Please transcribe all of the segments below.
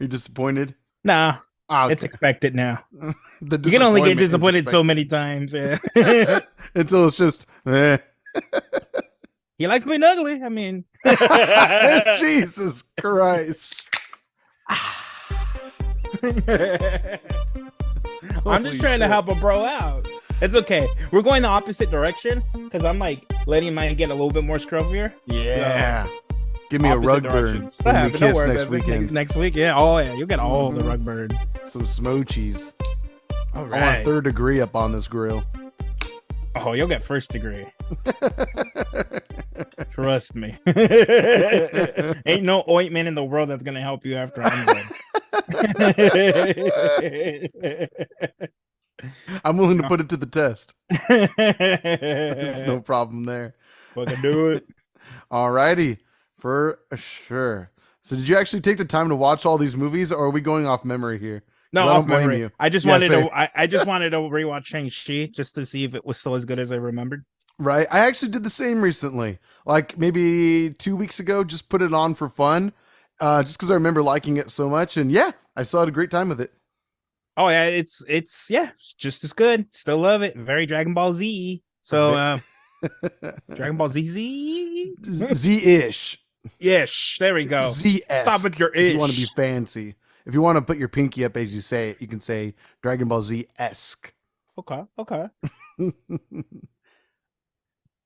You're disappointed? Nah, Ah, it's okay. expected now. The You can only get disappointment is disappointed so expected. many times. Yeah. Until it's just, He likes being ugly. I mean, Jesus Christ. I'm just Holy trying to shit. help a bro out. It's okay. We're going the opposite direction because I'm like letting mine get a little bit more scruffier. Yeah. Give me a Opposite rug burn directions. when Yeah, we but don't kiss worry, next baby. weekend. Next week, yeah. Oh yeah, you get all the rug burn. Some smochies. All I want right. a third degree up on this grill. Oh, you'll get first degree. Trust me. Ain't no ointment in the world that's gonna help you after I'm done. I'm willing to put it to the test. It's no problem there. Fucking do it. Alrighty, for sure. So did you actually take the time to watch all these movies, or are we going off memory here? No, 'Cause I off don't blame memory. you. I just Yeah, wanted same. to. I just wanted to rewatch Shang-Chi just to see if it was still as good as I remembered. Right? I actually did the same recently. Like maybe 2 weeks ago, just put it on for fun. Just because I remember liking it so much. And yeah, I still had a great time with it. Oh yeah, it's yeah, just as good. Still love it. Very Dragon Ball Z. So Dragon Ball Z. Z-ish. Yes, there we go. Z-esque. Stop with your If you want to be ish. fancy. If you want to put your pinky up as you say it, you can say Dragon Ball Z-esque. Okay.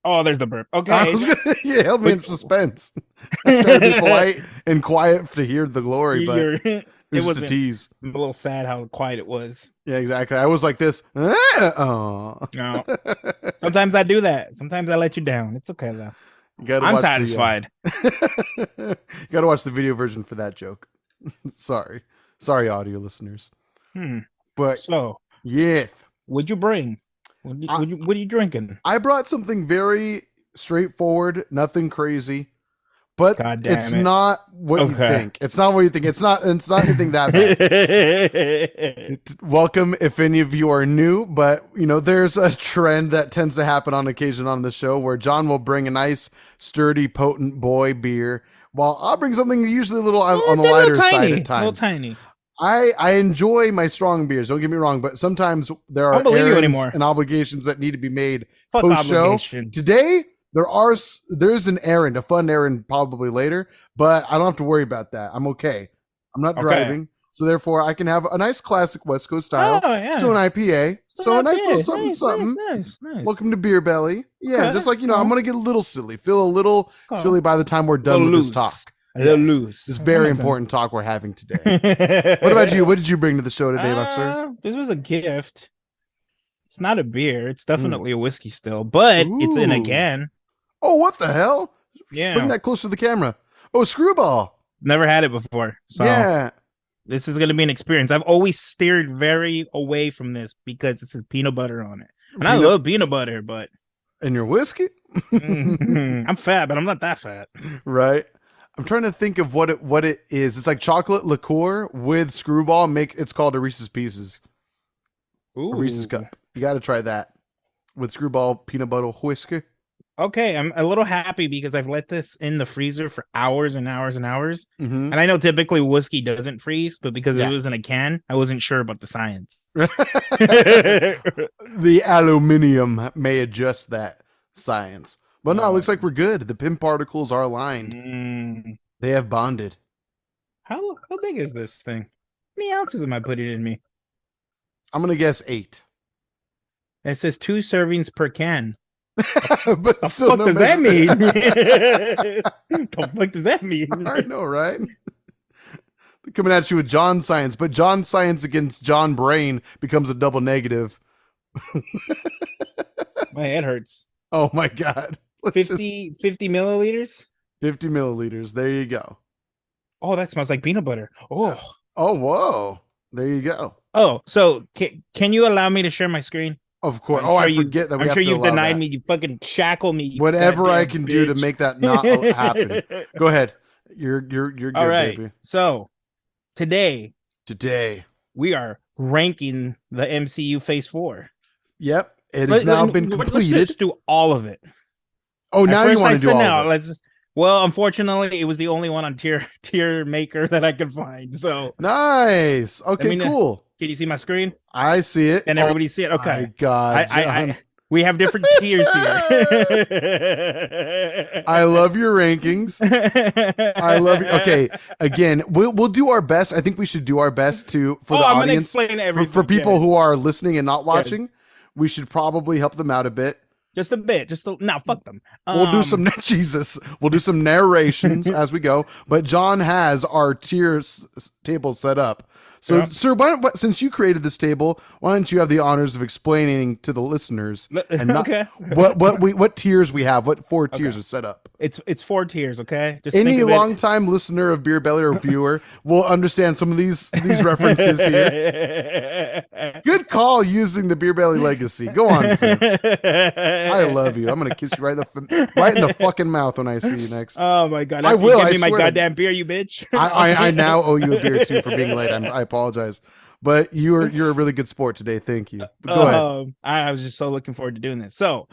Oh, there's the burp. I Okay. was gonna, yeah, held me in suspense. I tried to be polite and quiet to hear the glory, but You're- it it was was just a tease. a little sad how quiet it was. Yeah, exactly. I was like this. Oh. No. Sometimes I do that. Sometimes I let you down. It's okay though. You gotta I'm watch satisfied. You gotta watch the video version for that joke. Sorry, audio listeners. But So, yes, what'd you bring? What are you drinking? I brought something very straightforward, nothing crazy. But God damn it's it. not what you Okay. think. It's not what you think. It's not anything that bad. Welcome if any of you are new, but you know, there's a trend that tends to happen on occasion on the show where John will bring a nice, sturdy, potent boy beer, while I'll bring something usually a little on the lighter side at times. A little tiny. I enjoy my strong beers, don't get me wrong, but sometimes there I are don't believe you errands anymore. and obligations that need to be made Fuck post-show. obligations. Today, there's an errand, a fun errand probably later, but I don't have to worry about that. I'm okay. I'm not Okay. driving, so therefore I can have a nice classic West Coast style. Oh, yeah. Still an IPA, so a nice little Nice, something, something. Nice. Welcome to Beer Belly. Yeah, Okay. just like, you know, I'm gonna get a little silly, feel a little Okay. silly by the time we're done with this talk. A little Yes. loose. This very That makes important talk we're having today. sense. What about you? What did you bring to the show today, my sir? This was a gift. It's not a beer. It's definitely a whiskey still, but it's in a Ooh. can. Oh, what the hell? Yeah. Bring that closer to the camera. Oh, Screwball. Never had it before. So Yeah. this is going to be an experience. I've always steered very away from this because this is peanut butter on it. And I love peanut butter, but And your whiskey? I'm fat, but I'm not that fat. Right. I'm trying to think of what it is. It's like chocolate liqueur with Screwball. It's called a Reese's Pieces. Ooh. A Reese's Cup. You got to try that with Screwball peanut butter whiskey. Okay, I'm a little happy because I've let this in the freezer for hours and hours and hours. Mm-hmm. And I know typically whiskey doesn't freeze, but because Yeah. it was in a can, I wasn't sure about the science. The aluminium may adjust that science. But no, it looks like we're good. The pin particles are aligned. They have bonded. How big is this thing? How many ounces am I putting in me? I'm going to guess 8. It says 2 servings per can. But The still fuck no does that mean? measurement. The fuck does that mean? I know, right? They're coming at you with John science, but John science against John brain becomes a double negative. My head hurts. Oh my God. 50 milliliters? 50 milliliters. There you go. Oh, that smells like peanut butter. Oh. Oh, whoa. There you go. Oh, so can you allow me to share my screen? Of course. I'm Oh, sure I forget that we I'm have sure to you've allow denied that. me. You fucking shackle me. you Whatever I goddamn can do to bitch. make that not happen. Go ahead. You're good, All right. baby. So today Today. we are ranking the MCU Phase 4. Yep. It has now been Let's completed. just do all of it. Oh, now you want to do all now. of it. Let's just Well, unfortunately, it was the only one on tier maker that I could find. So Nice. let Okay, me know. cool. Can you see my screen? I see it. Can Oh everybody see it? my Okay. God, I John. we have different tiers here. I love your rankings. I love you. Okay, again, we'll do our best. I think we should do our best for the I'm gonna audience, explain for everything. people Yes. who are listening and not Yes. watching. We should probably help them out a bit. Just a bit. No, fuck them. We'll do some Jesus. We'll do some narrations as we go. But John has our table set up. So, Yeah. sir, since you created this table, why don't you have the honors of explaining to the listeners and not Okay. what tiers we have, what four tiers Okay. are set up. It's 4 tiers, okay? Just Any think of longtime listener of Beer Belly or viewer will understand some of these references here. it. Good call using the Beer Belly legacy. Go on, sir. I love you. I'm gonna kiss you right in the fucking mouth when I see you next. Oh my god! I After will. you give I me my swear. goddamn beer, you bitch. I now owe you a beer too for being late. I apologize, but you're a really good sport today. Thank you. Go ahead. I was just so looking forward to doing this. So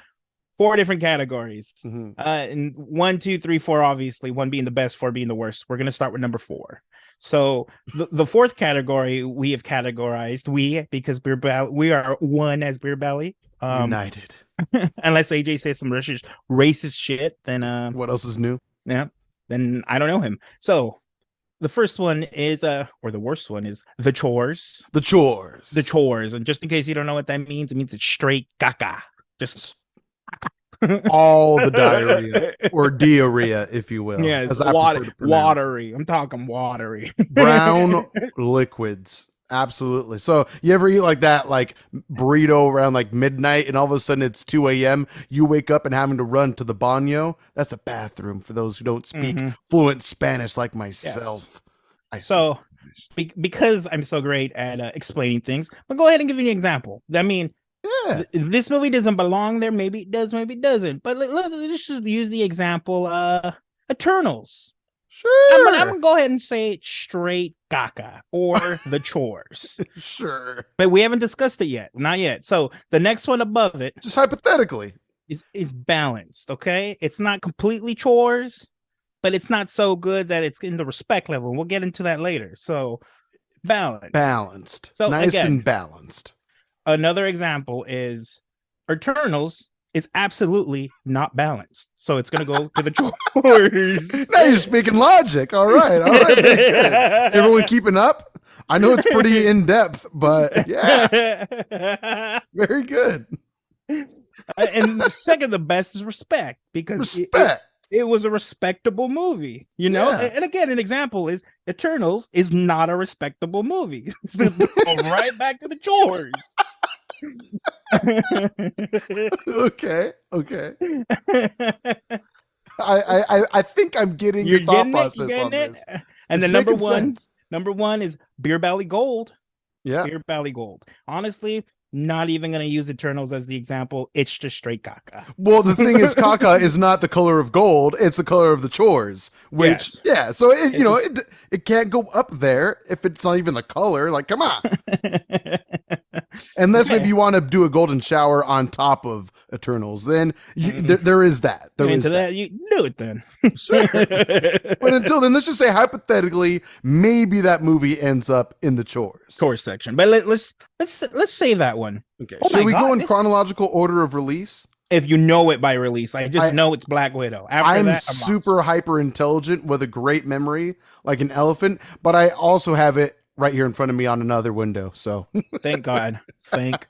4 different categories. Mhm. And 1, 2, 3, 4, obviously, 1 being the best, 4 being the worst. We're gonna start with number 4. So the fourth category we have categorized because we are one as Beer Belly. United. Unless AJ says some racist shit, then What else is new? yeah, then I don't know him. So the first one is or the worst one is the chores. The chores. The chores. And just in case you don't know what that means, it means it's straight caca. Just all the diarrhea or diarrhea, if you will. yeah, it's as I prefer to pronounce. watery. I'm talking watery. Brown liquids. Absolutely. So you ever eat like that, like burrito around like midnight, and all of a sudden it's 2 a.m. You wake up and having to run to the baño? That's a bathroom for those who don't speak fluent Spanish like myself. Yes. So because I'm so great at explaining things, but go ahead and give you an example. I mean, yeah, this movie doesn't belong there. Maybe it does, maybe it doesn't. But let's just use the example Eternals. sure. I'm gonna go ahead and say straight caca or the chores. Sure. But we haven't discussed it yet. Not yet. So the next one above it, just hypothetically, is balanced. Okay, it's not completely chores, but it's not so good that it's in the respect level. We'll get into that later. So balanced. So, nice again, and balanced. Another example is Eternals is absolutely not balanced. So it's going to go to the chores. Now you're speaking logic. All right. Very good. Everyone keeping up? I know it's pretty in depth, but yeah, very good. And the second the best is respect, because it was a respectable movie, you know. Yeah. And again, an example is Eternals is not a respectable movie. So go right back to the chores. Okay. I think I'm getting your thought process on this. And the number one is Beer Belly Gold. Yeah, Beer Belly Gold. Honestly, not even going to use Eternals as the example. It's just straight caca. Well, the thing is, caca is not the color of gold. It's the color of the chores, which, yes. Yeah. So, it can't go up there if it's not even the color. Like, come on. Unless maybe you want to do a golden shower on top of Eternals, then there is that. You do it then. Sure. But until then, let's just say hypothetically, maybe that movie ends up in the chores section. But let's save that one. Okay. Should we go in chronological order of release? If you know it by release, I know it's Black Widow. I'm super hyper intelligent with a great memory, like an elephant, but I also have it right here in front of me on another window. So thank God. Thank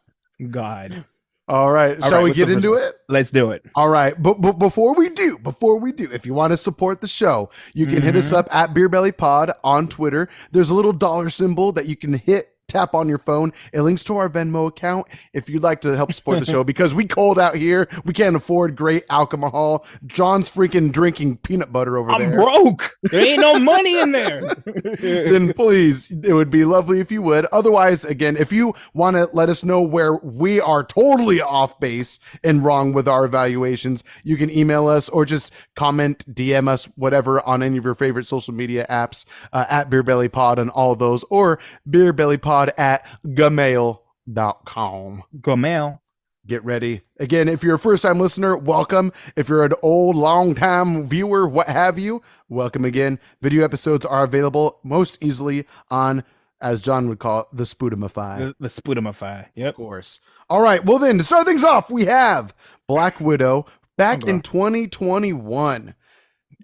God. All right. Shall we get into it? Let's do it. All right. But before we do, if you want to support the show, you can hit us up at BeerBellyPod on Twitter. There's a little dollar symbol that you can tap on your phone. It links to our Venmo account if you'd like to help support the show, because we cold out here. We can't afford great alcohol. John's freaking drinking peanut butter over there. I'm broke. There ain't no money in there. Then please, it would be lovely if you would. Otherwise, again, if you want to let us know where we are totally off base and wrong with our evaluations, you can email us or just comment, DM us, whatever, on any of your favorite social media apps, at BeerBellyPod on all of those, or BeerBellyPod at gmail.com. Gmail. Get ready. Again, if you're a first time listener, welcome. If you're an old, long time viewer, what have you, welcome again. Video episodes are available most easily on, as John would call it, the Spoodamify. The Spoodamify. Yep. Of course. All right. Well, then, to start things off, we have Black Widow back in 2021.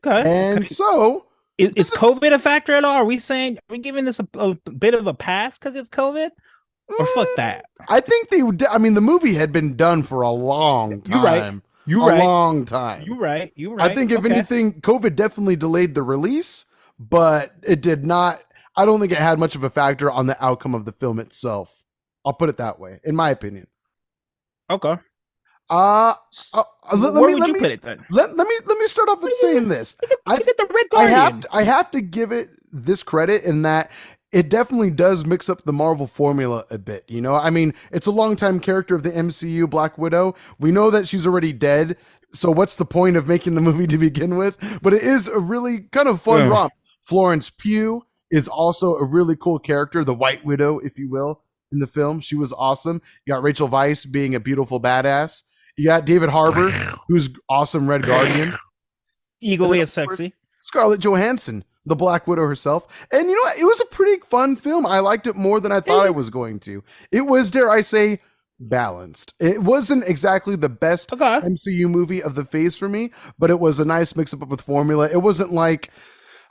Okay. And so. Is COVID a factor at all? Are we giving this a bit of a pass because it's COVID? Or fuck that. I think the movie had been done for a long time. You're right. Long time. You're right. I think if anything, COVID definitely delayed the release, but it did not. I don't think it had much of a factor on the outcome of the film itself. I'll put it that way, in my opinion. Okay. Where would you put it then? Let me start off with saying this. I have to give it this credit in that it definitely does mix up the Marvel formula a bit. You know, I mean, it's a longtime character of the MCU, Black Widow. We know that she's already dead. So what's the point of making the movie to begin with? But it is a really kind of fun romp. Florence Pugh is also a really cool character, the White Widow, if you will, in the film. She was awesome. You got Rachel Weisz being a beautiful badass. You got David Harbour, who's awesome Red Guardian. Equally as sexy. Scarlett Johansson, the Black Widow herself. And you know what? It was a pretty fun film. I liked it more than I thought I was going to. It was, dare I say, balanced. It wasn't exactly the best MCU movie of the phase for me, but it was a nice mix up with formula. It wasn't like,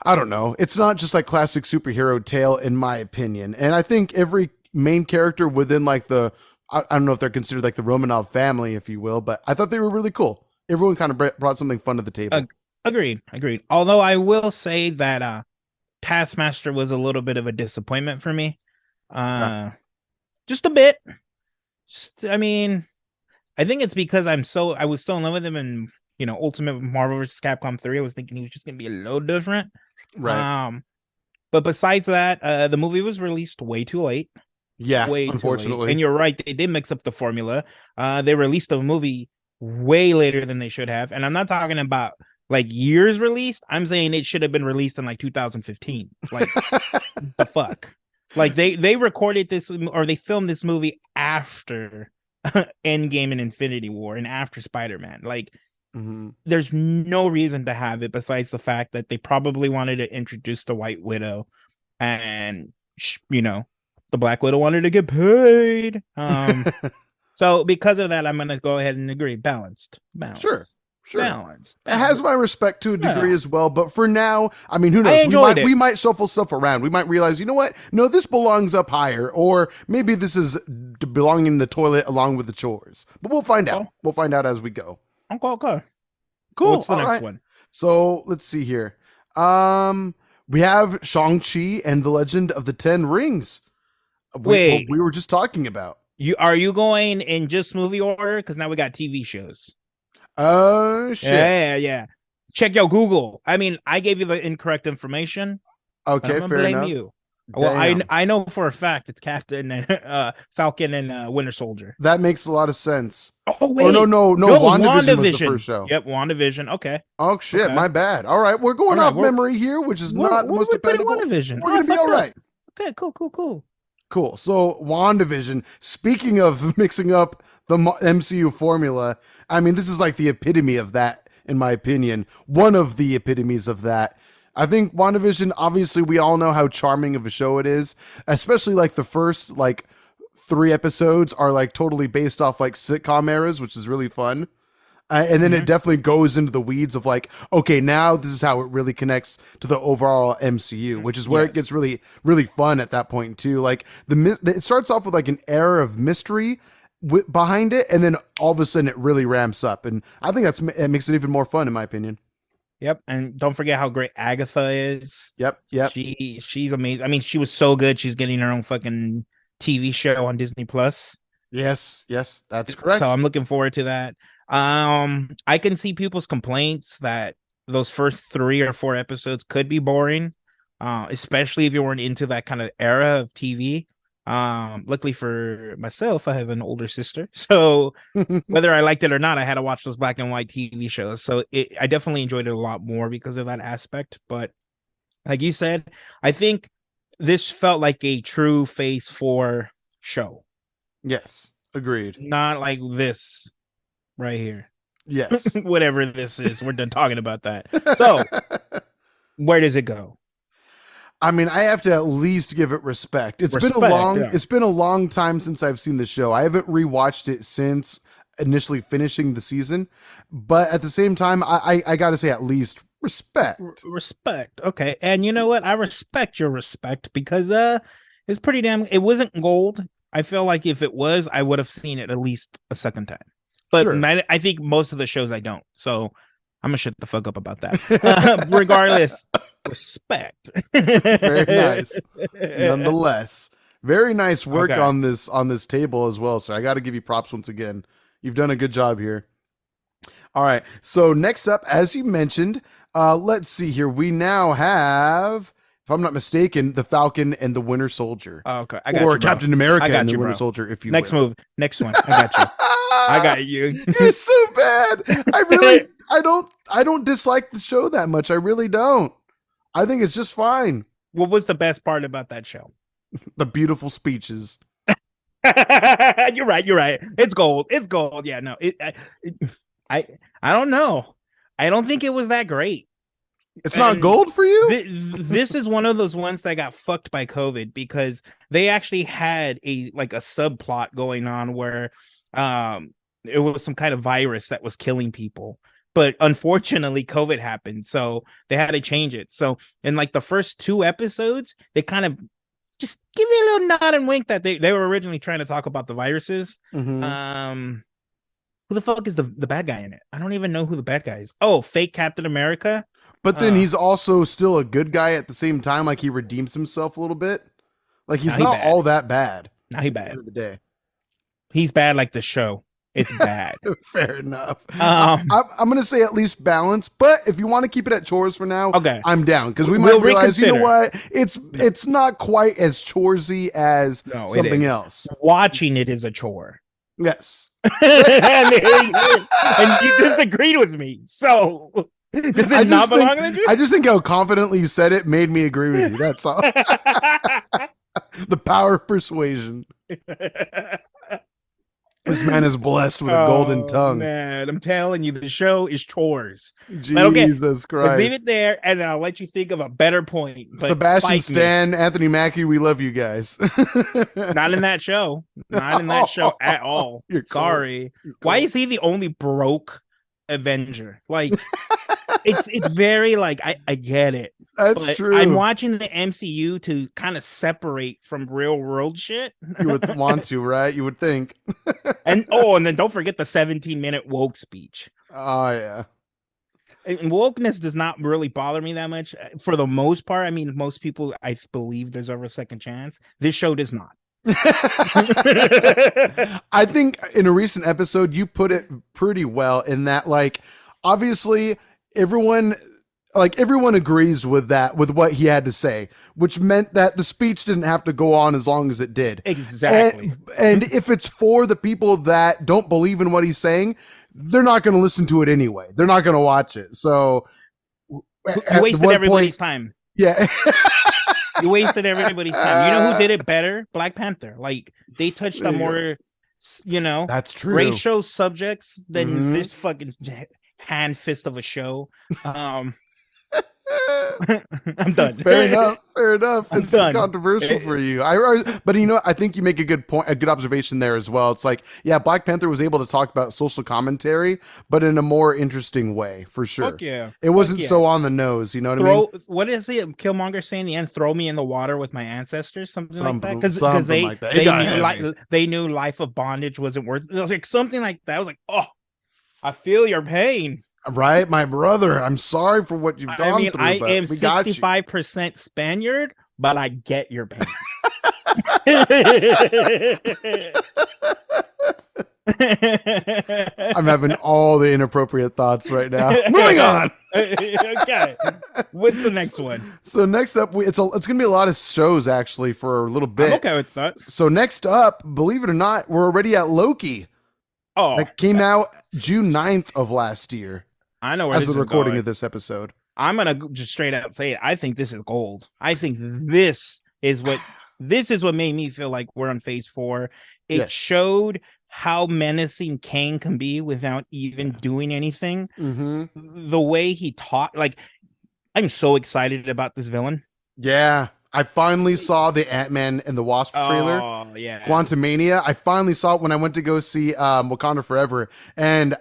I don't know. It's not just like classic superhero tale, in my opinion. And I think every main character within like I don't know if they're considered like the Romanov family, if you will, but I thought they were really cool. Everyone kind of brought something fun to the table. Agreed. Although I will say that Taskmaster was a little bit of a disappointment for me. Just a bit. I mean, I think it's because I was so in love with him in, you know, Ultimate Marvel vs. Capcom 3. I was thinking he was just going to be a little different. Right. But besides that, the movie was released way too late. Yeah, unfortunately. And you're right. They did mix up the formula. They released a movie way later than they should have. And I'm not talking about like years released. I'm saying it should have been released in like 2015. Like, the fuck? Like they recorded this, or they filmed this movie after Endgame and Infinity War and after Spider-Man. Like, there's no reason to have it besides the fact that they probably wanted to introduce the White Widow, and you know, the Black Widow wanted to get paid. So because of that, I'm gonna go ahead and agree. Balanced. Sure. Balanced. It has my respect to a degree as well, but for now, I mean, who knows? We might shuffle stuff around. We might realize, you know what? No, this belongs up higher, or maybe this is belonging in the toilet along with the chores. But we'll find out. We'll find out as we go. Okay. Cool. What's the next one? So let's see here. We have Shang-Chi and the Legend of the Ten Rings. We were just talking about. Are you going in just movie order? Because now we got TV shows. Oh shit! Yeah. Check your Google. I mean, I gave you the incorrect information. Okay, fair enough. You. Well, I know for a fact it's Captain and Falcon and Winter Soldier. That makes a lot of sense. Oh wait, no. WandaVision was the first show. Yep, WandaVision. Okay. Oh shit, my bad. All right, we're going off memory here, which is not the most dependable. WandaVision. We're gonna be all right. Okay, cool. So WandaVision, speaking of mixing up the MCU formula, I mean, this is like the epitome of that, in my opinion. One of the epitomes of that. I think WandaVision, obviously, we all know how charming of a show it is, especially like the first like 3 episodes are like totally based off like sitcom eras, which is really fun. And then it definitely goes into the weeds of like, okay, now this is how it really connects to the overall MCU, which is where it gets really, really fun at that point too. Like it starts off with like an air of mystery behind it, and then all of a sudden it really ramps up, and I think it makes it even more fun, in my opinion. Yep, and don't forget how great Agatha is. Yep. She's amazing. I mean, she was so good. She's getting her own fucking TV show on Disney Plus. Yes, that's correct. So I'm looking forward to that. I can see people's complaints that those first 3 or 4 episodes could be boring, especially if you weren't into that kind of era of TV. Luckily for myself, I have an older sister, so whether I liked it or not, I had to watch those black and white TV shows. So I definitely enjoyed it a lot more because of that aspect. But like you said, I think this felt like a true Phase 4 show. Yes, Agreed. Not like this right here. Yes. Whatever this is, we're done talking about that. So, where does it go? I mean, I have to at least give it respect. It's been a long time since I've seen the show. I haven't rewatched it since initially finishing the season, but at the same time, I got to say at least respect. Respect. Okay. And you know what? I respect your respect because it's pretty damn it wasn't gold. I feel like if it was, I would have seen it at least a second time. But sure. I think most of the shows I don't. So I'm gonna shut the fuck up about that. Regardless, respect. Very nice. Nonetheless, very nice work on this table as well. So I got to give you props once again. You've done a good job here. All right. So next up, as you mentioned, let's see here. We now have, if I'm not mistaken, the Falcon and the Winter Soldier. Oh, okay. Or Captain America and the Winter Soldier, if you will. Next move. Next one. I got you. I got you. You're so bad. I don't dislike the show that much. I really don't. I think it's just fine. What was the best part about that show? The beautiful speeches. You're right. It's gold. Yeah, no. I don't know. I don't think it was that great. It's not gold for you? This is one of those ones that got fucked by COVID because they actually had a subplot going on where it was some kind of virus that was killing people. But unfortunately, COVID happened, so they had to change it. So in the first 2 episodes, they kind of just give you a little nod and wink that they were originally trying to talk about the viruses. Mm-hmm. Who the fuck is the bad guy in it? I don't even know who the bad guy is. Oh, fake Captain America. But then he's also still a good guy at the same time. Like he redeems himself a little bit. Like he's not all that bad. Not he bad. At the end of the day. He's bad like the show. It's bad. Fair enough. I'm going to say at least balance, but if you want to keep it at chores for now, okay, I'm down because we might realize, you know what? It's not quite as choresy as something else. Watching it is a chore. Yes. and you disagreed with me. So does it not belong in the truth? I just think how confidently you said it made me agree with you. That's all. The power of persuasion. This man is blessed with a golden tongue. Man, I'm telling you, the show is chores. Jesus Christ. Let's leave it there, and I'll let you think of a better point. Sebastian Stan, Anthony Mackie, we love you guys. Not in that show. Not in that show at all. Sorry. Cool. Why is he the only broke Avenger? It's very I get it. That's true. I'm watching the MCU to kind of separate from real world shit. You would want to, right? You would think. and then don't forget the 17-minute woke speech. Oh yeah. And wokeness does not really bother me that much for the most part. I mean, most people, I believe, deserve a second chance. This show does not. I think in a recent episode you put it pretty well in that obviously everyone agrees with what he had to say, which meant that the speech didn't have to go on as long as it did. Exactly. And if it's for the people that don't believe in what he's saying, they're not going to listen to it anyway. They're not going to watch it. So you wasted everybody's time. Yeah. You wasted everybody's time. You know who did it better? Black Panther. They touched on more, that's true, racial subjects than this fucking hand fist of a show. I'm done. Fair enough. It's been controversial for you. But I think you make a good point, a good observation there as well. It's Black Panther was able to talk about social commentary, but in a more interesting way, for sure. Fuck yeah. It wasn't so on the nose, you know what I mean? What is it? Killmonger saying in the end, throw me in the water with my ancestors, something like that? Because they knew life of bondage wasn't worth it. It was something like that. I was oh, I feel your pain. Right, my brother. I'm sorry for what you've gone through. I am 65% Spaniard, but I get your pain. I'm having all the inappropriate thoughts right now. Moving on. Okay. What's the next one? So next up, it's going to be a lot of shows actually for a little bit. I'm okay with that. So next up, believe it or not, we're already at Loki. Oh, that came out June 9th of last year. I know where as the recording of this episode. I'm gonna just straight out say it. I think this is gold. I think this is what made me feel like we're on phase 4. It showed how menacing Kang can be without even doing anything. The way he taught, like, I'm so excited about this villain. Yeah. I finally saw the Ant-Man and the Wasp trailer. Oh yeah, Quantumania. I finally saw it when I went to go see Wakanda Forever, and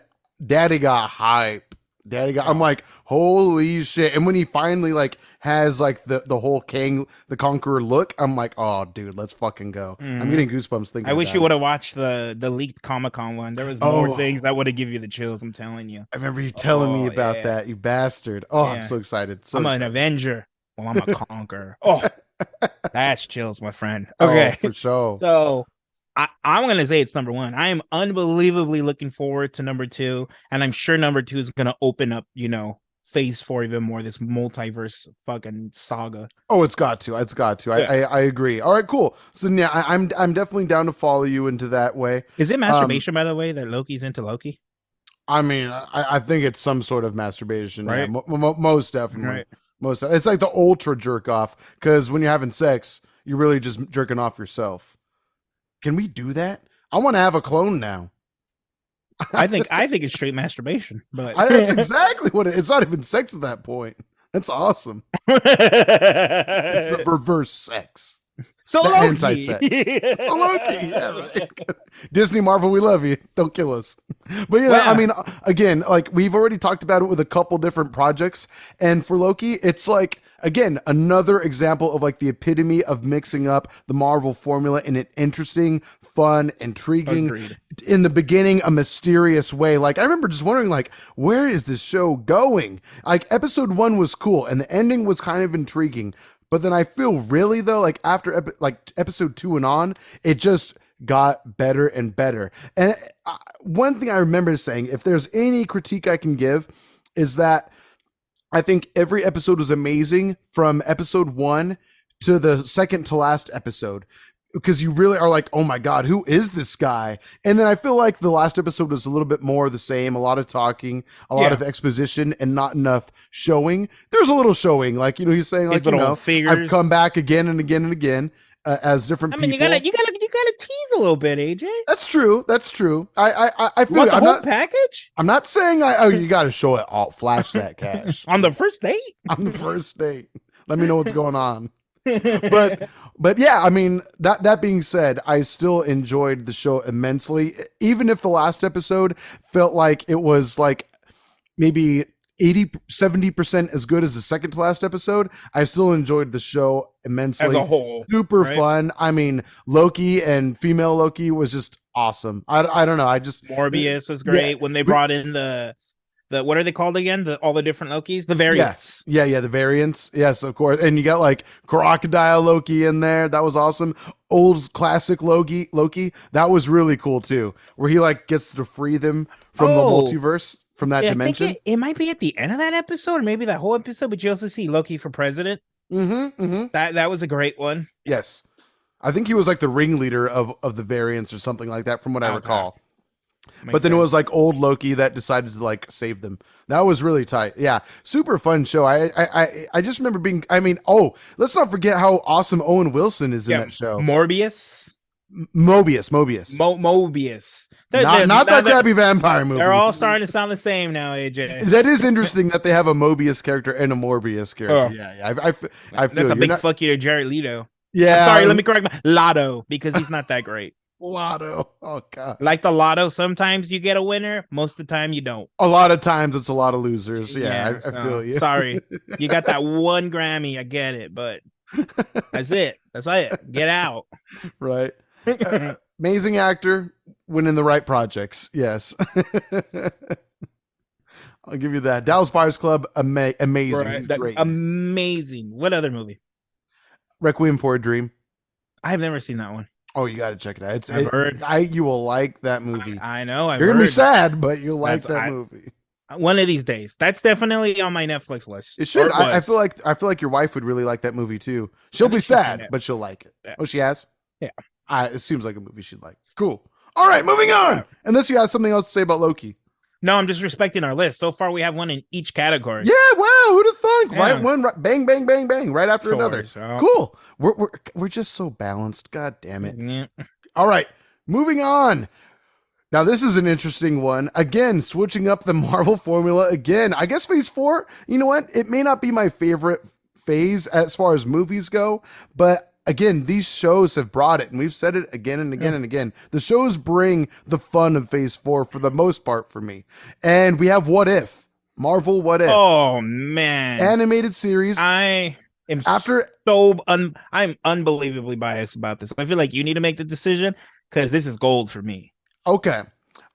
Daddy got hype. I'm like, holy shit! And when he finally like has like the whole Kang the Conqueror look, I'm like, oh dude, let's fucking go. I'm getting goosebumps thinking. I wish about you would it. have watched the leaked Comic-Con one. There was more Oh, things that would have given you the chills. I'm telling you. I remember you telling me about Yeah. that, you bastard. Oh, I'm Yeah. so excited. So I'm excited. an Avenger. Well, I'm a conqueror. Oh, that's chills, my friend. Oh, Okay. for sure. So I'm gonna say it's number one. I am unbelievably looking forward to number two, and I'm sure number two is gonna open up, phase four even more, this multiverse fucking saga. Oh, it's got to. It's got to. Yeah. I agree. All right, cool. So yeah, I'm definitely down to follow you into that way. Is it masturbation, by the way, that Loki's into Loki? I mean, I think it's some sort of masturbation. Right. Yeah, most definitely. Right. It's like the ultra jerk off, because when you're having sex, you're really just jerking off yourself. Can we do that? I want to have a clone now. I think it's straight masturbation, but That's exactly what it's not even sex at that point. That's awesome. It's the reverse sex. So the Loki. Anti-sex. So Loki. Yeah, right. Disney, Marvel, we love you. Don't kill us. But I mean, again, like we've already talked about it with a couple different projects, and for Loki, it's like, again, another example of like the epitome of mixing up the Marvel formula in an interesting, fun, intriguing, in the beginning, a mysterious way. Like I remember just wondering, like, where is this show going? Like episode 1 was cool, and the ending was kind of intriguing. But then I feel really though, like after episode 2 and on, it just got better and better. And one thing I remember saying, if there's any critique I can give, is that I think every episode was amazing from episode 1 to the second to last episode, because you really are like, oh my God, who is this guy? And then I feel like the last episode was a little bit more the same, a lot of talking, a lot of exposition, and not enough showing. There's a little showing, like, he's saying, like, I've come back again and again and again as different people. You gotta tease a little bit, AJ. That's true. I feel the whole package. I'm not saying you got to show it all, flash that cash on the first date. On the first date, let me know what's going on. But yeah, I mean, that being said, I still enjoyed the show immensely, even if the last episode felt like it was like maybe 70% as good as the second to last episode. I still enjoyed the show immensely as a whole. Super fun. I mean, Loki and female Loki was just awesome. I don't know. Morbius was great when they brought in the what are they called again? All the different Lokis, the variants. Yes. Yeah, the variants. Yes, of course. And you got like Crocodile Loki in there. That was awesome. Old classic Loki. That was really cool too, where he like gets to free them from the multiverse, from that dimension. I think it might be at the end of that episode, or maybe that whole episode, but you also see Loki for president. That was a great one. Yes. I think he was like the ringleader of the variants or something like that, from what I recall. But then it was like old Loki that decided to like save them. That was really tight. Yeah, super fun show. I just remember being. I mean, let's not forget how awesome Owen Wilson is in that show. Mobius. Mobius. Not that crappy vampire movie. They're all starting to sound the same now, AJ. That is interesting that they have a Mobius character and a Morbius character. Yeah. I feel that's a big fuck you to Jared Leto. Yeah. I'm sorry, let me correct Lotto, because he's not that great. Lotto. Oh God. Like the Lotto, sometimes you get a winner, most of the time you don't. A lot of times it's a lot of losers. I feel you. Sorry. You got that one Grammy, I get it, but that's it. Get out. Right. Amazing actor when in the right projects. Yes. I'll give you that. Dallas Buyers Club, amazing. He's great. Amazing. What other movie? Requiem for a Dream. I've never seen that one. Oh, you got to check it out. I've heard. You will like that movie. I know. You're going to be sad, but you'll like that movie. One of these days. That's definitely on my Netflix list. It should. I feel like your wife would really like that movie too. She'll be sad, but she'll like it. Yeah. Oh, she has? Yeah. It seems like a movie she'd like. Cool. All right, moving on. Unless you have something else to say about Loki. No, I'm just respecting our list. So far, we have one in each category. Yeah, wow, who'd have thought? Yeah. Right, one, bang, bang, bang, bang, right after another. So. Cool. We're just so balanced. God damn it. Yeah. All right, moving on. Now, this is an interesting one. Again, switching up the Marvel formula again. I guess phase four, you know what? It may not be my favorite phase as far as movies go, but again, these shows have brought it, and we've said it again and again and again. The shows bring the fun of phase four for the most part for me. And we have What If? Marvel What If? Oh, man. Animated series. I am I'm unbelievably biased about this. I feel like you need to make the decision because this is gold for me. Okay.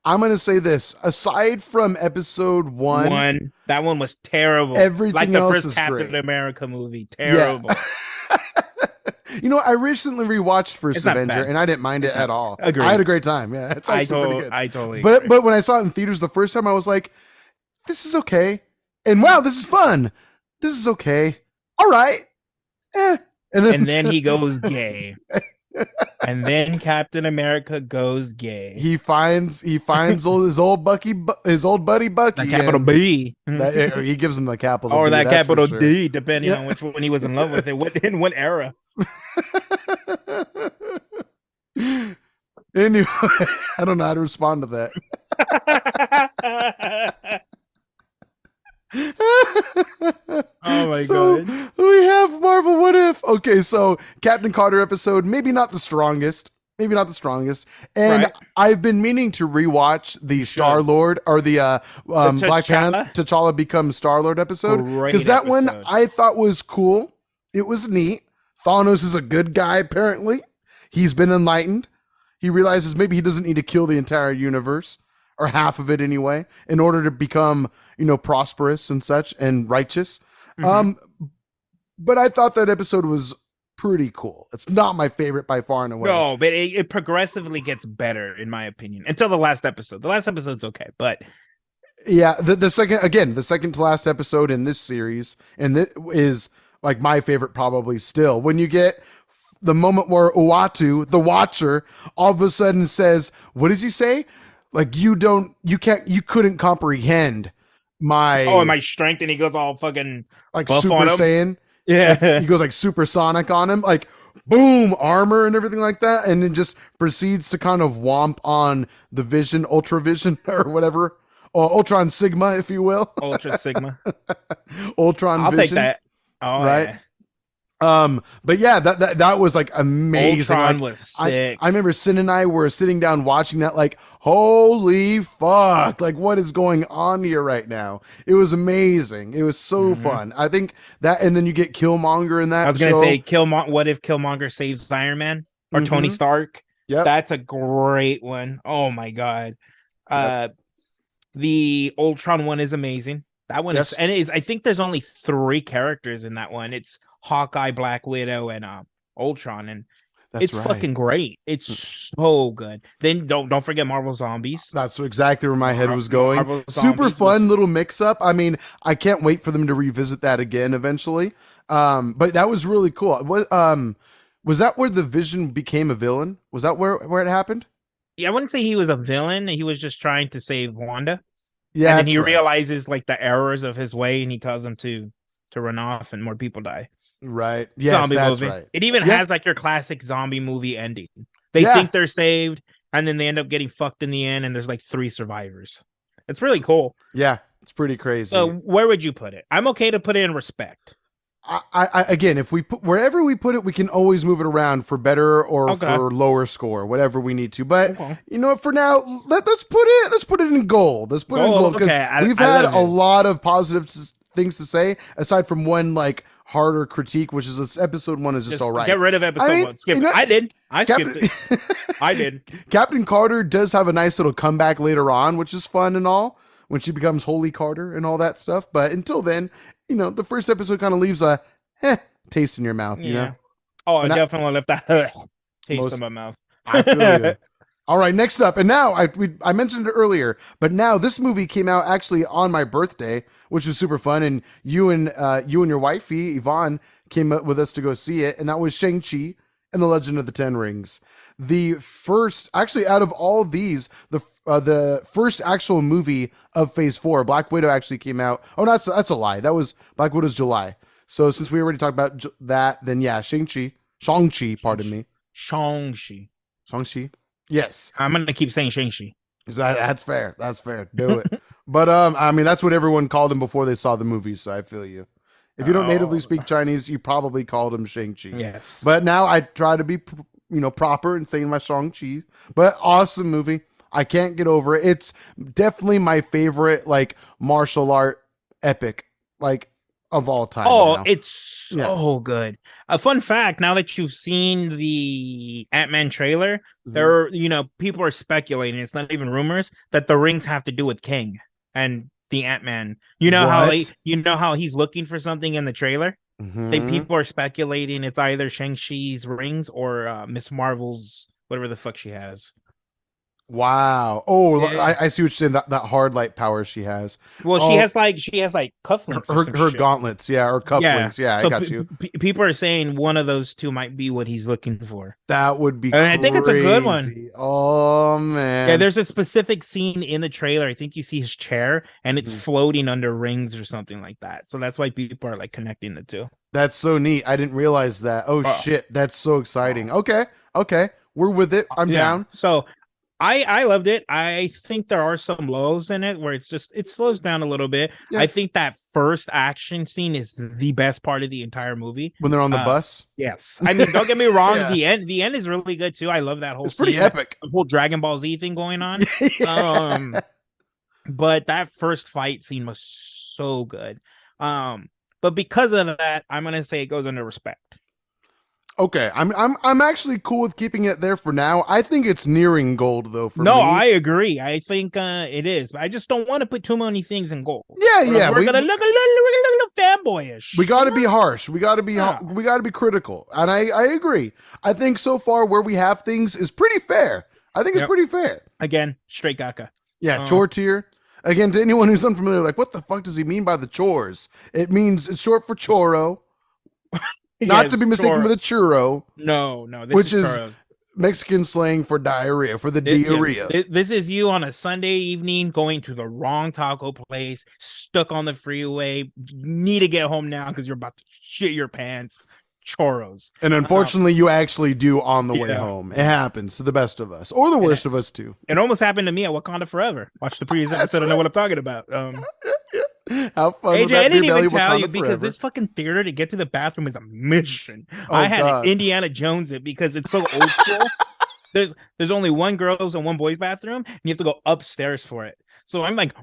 I'm going to say this. Aside from episode one, that one was terrible. Everything like the else first is Captain great. America movie. Terrible. Yeah. You know, I recently rewatched First Avenger, and I didn't mind it at all. Agreed. I had a great time. Yeah, it's actually pretty good. I totally agree. But when I saw it in theaters the first time, I was like, this is okay. And wow, this is fun. This is okay. All right. And then he goes gay. And then Captain America goes gay. He finds his old buddy Bucky. The capital B. He gives him the capital or B, that capital sure. D, depending on which one he was in love with. In what era? Anyway, I don't know how to respond to that. Oh my god. We have Marvel What If. Okay, so Captain Carter episode, maybe not the strongest. And right. I've been meaning to rewatch the Star-Lord or the Black Panther T'Challa becomes Star-Lord episode. Because that one I thought was cool. It was neat. Thanos is a good guy, apparently. He's been enlightened. He realizes maybe he doesn't need to kill the entire universe, or half of it anyway, in order to become, prosperous and such and righteous. Mm-hmm. But I thought that episode was pretty cool. It's not my favorite by far and away. No, but it progressively gets better, in my opinion, until the last episode. The last episode's okay, but yeah, the second to last episode in this series, and this is like my favorite probably still. When you get the moment where Uatu, the Watcher, all of a sudden says, what does he say? Like, you couldn't comprehend my strength, and he goes all fucking like Super Saiyan. Yeah. He goes like supersonic on him, like boom, armor and everything like that, and then just proceeds to kind of womp on the Vision, Ultra Vision, or whatever, or Ultron Sigma, if you will. Ultra Sigma. Ultron I'll Vision. take that. Oh, right? Yeah. But yeah, that was like amazing. Ultron was sick. I remember Sin and I were sitting down watching that, like, holy fuck, like what is going on here right now? It was amazing. It was so fun. I think that, and then you get Killmonger in that. I was gonna say what if Killmonger saves Iron Man or Tony Stark? Yeah, that's a great one. Oh my god. The Ultron one is amazing. That one is, and I think there's only 3 characters in that one. It's Hawkeye, Black Widow, and Ultron, and it's fucking great. It's so good. Then don't forget Marvel Zombies. That's exactly where my head was going. Super fun little mix up. I mean, I can't wait for them to revisit that again eventually. But that was really cool. Was that where the Vision became a villain? Was that where it happened? Yeah, I wouldn't say he was a villain. He was just trying to save Wanda. Yeah, and then he realizes like the errors of his way, and he tells him to run off, and more people die. Right. Yes, that's right. It even has like your classic zombie movie ending. They think they're saved, and then they end up getting fucked in the end, and there's like 3 survivors. It's really cool. Yeah, it's pretty crazy. So where would you put it? I'm okay to put it in respect. I again, if we put wherever we put it, we can always move it around for better or for lower score, whatever we need to. But you know, for now, let's put it in gold. Let's put it in gold because we've had a lot of positive things to say, aside from one like harder critique, which is this episode 1 is just all right. Get rid of episode 1. Skip it. I did. I skipped it. I did. Captain Carter does have a nice little comeback later on, which is fun and all, when she becomes Holy Carter and all that stuff. But until then, you know, the first episode kind of leaves a taste in your mouth, you know? Oh, I definitely left that taste in my mouth. I feel you. All right, next up, and now I mentioned it earlier, but now this movie came out actually on my birthday, which was super fun, and you and your wifey Yvonne came up with us to go see it, and that was Shang-Chi and the Legend of the Ten Rings. The first, actually, out of all these, the first actual movie of Phase 4, Black Widow actually came out. Oh, no, that's a lie. That was Black Widow's July. So since we already talked about that, then yeah, Shang-Chi, pardon me. Shang-Chi. Shang-Chi. Yes. I'm going to keep saying Shang-Chi. That's fair. That's fair. Do it. But I mean, that's what everyone called him before they saw the movies. So I feel you. If you don't natively Oh, speak Chinese, you probably called him Shang-Chi. yes. But now I try to be, proper and saying my Shang-Chi. But awesome movie. I can't get over it. It's definitely my favorite, like, martial art epic, like, of all time. Oh, Now. it's so good. A fun fact, now that you've seen the Ant-Man trailer, there, people are speculating, it's not even rumors, that the rings have to do with King and the Ant-Man. You know how he's looking for something in the trailer? People are speculating it's either Shang-Chi's rings or Miss Marvel's whatever the fuck she has. Wow. Oh, Yeah. I see what you're saying. That hard light power she has. Well, Oh, she has like cufflinks. her gauntlets, or cufflinks. Yeah, so I got you. People are saying one of those two might be what he's looking for. That would be And crazy. I think it's a good one. Oh man. Yeah, there's a specific scene in the trailer. I think you see his chair and it's floating under rings or something like that. So that's why people are like connecting the two. That's so neat. I didn't realize that. Oh shit, that's so exciting. Okay. We're with it. I'm down. So I loved it. I think there are some lows in it where it slows down a little bit. Yeah. I think that first action scene is the best part of the entire movie. When they're on the bus? Yes. I mean, don't get me wrong, the end is really good too. I love that whole It's pretty epic. The whole Dragon Ball Z thing going on. But that first fight scene was so good. But because of that, I'm gonna say it goes under respect. Okay, I'm actually cool with keeping it there for now. I think it's nearing gold though. For me, I agree. I think it is. I just don't want to put too many things in gold. Yeah. We're gonna look a little fanboyish. We got to be harsh. We got to be we got to be critical. And I agree. I think so far where we have things is pretty fair. I think it's pretty fair. Again, straight Gaka. Yeah, chore tier. Again, to anyone who's unfamiliar, like what the fuck does he mean by the chores? It's short for choro. Not to be mistaken with a churro. No, which is Mexican slang for diarrhea, for the diarrhea. This is you on a Sunday evening going to the wrong taco place, stuck on the freeway, need to get home now because you're about to shit your pants. Choros. And unfortunately, you actually do on the way home. It happens to the best of us, or the worst of us too. It almost happened to me at Wakanda Forever. Watch the previous episode. I know what I'm talking about. How fun! AJ, I didn't even tell you because this fucking theater to get to the bathroom is a mission. I had to Indiana Jones it because it's so old school. There's only one girls and one boys bathroom, and you have to go upstairs for it. So I'm like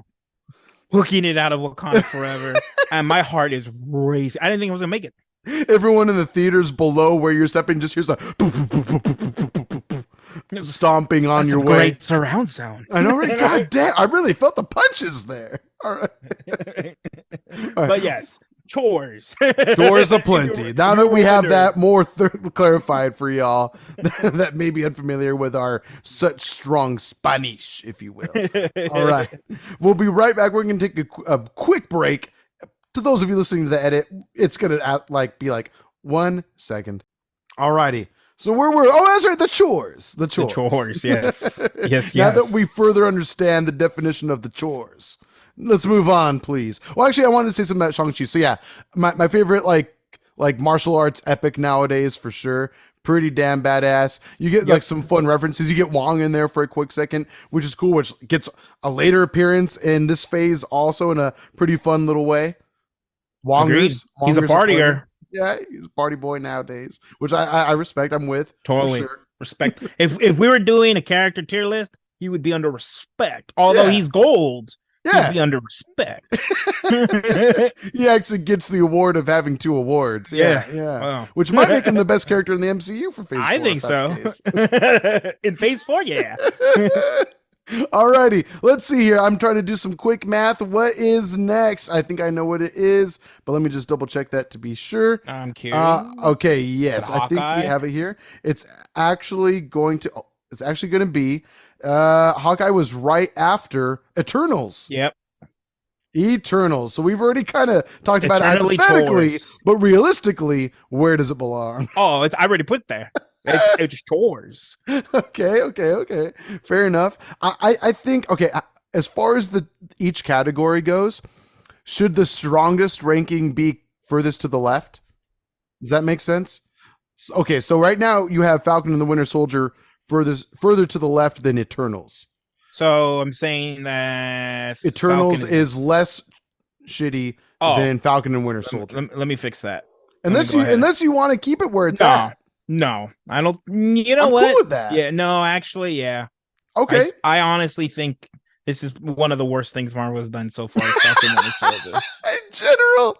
hooking it out of Wakanda Forever, and my heart is racing. I didn't think I was gonna make it. Everyone in the theaters below where you're stepping just hears a stomping on your way. Great surround sound. I know, right? God damn! I really felt the punches there. All right. But yes, chores. Chores aplenty. Now that we have that more clarified for y'all that may be unfamiliar with our such strong Spanish, if you will. All right. We'll be right back. We're going to take a quick break. To those of you listening to the edit, it's going to be like 1 second. All righty. So where were? Oh, that's right. The chores. The chores. Yes. Yes. Now that we further understand the definition of the chores, let's move on, please. Well, actually, I wanted to say something about Shang-Chi. So yeah, my favorite like martial arts epic nowadays for sure. Pretty damn badass. You get like some fun references. You get Wong in there for a quick second, which is cool. Which gets a later appearance in this phase, also in a pretty fun little way. Wongers. He's a partier. Yeah, he's a party boy nowadays, which I respect. I'm with. Totally. Sure. Respect. If we were doing a character tier list, he would be under respect. Although he's gold, he'd be under respect. He actually gets the award of having 2 awards. Yeah. Wow. Which might make him the best character in the MCU for phase 4. I think so. In phase 4, yeah. Alrighty, let's see here. I'm trying to do some quick math. What is next? I think I know what it is, but let me just double check that to be sure. I'm curious. Okay, yes, I think we have it here. It's actually going to be Hawkeye was right after Eternals. Yep. Eternals. So we've already kind of talked about it hypothetically, but realistically, where does it belong? Oh, I already put it there. It's chores. Okay. Fair enough. I think, as far as each category goes, should the strongest ranking be furthest to the left? Does that make sense? So right now you have Falcon and the Winter Soldier further to the left than Eternals. So I'm saying that Eternals is less shitty than Falcon and Winter Soldier. Let me fix that. Unless you want to keep it where it's at. No, I don't. You know I'm what? cool with that. Yeah, no, actually, yeah. Okay. I honestly think this is one of the worst things Marvel has done so far. In general.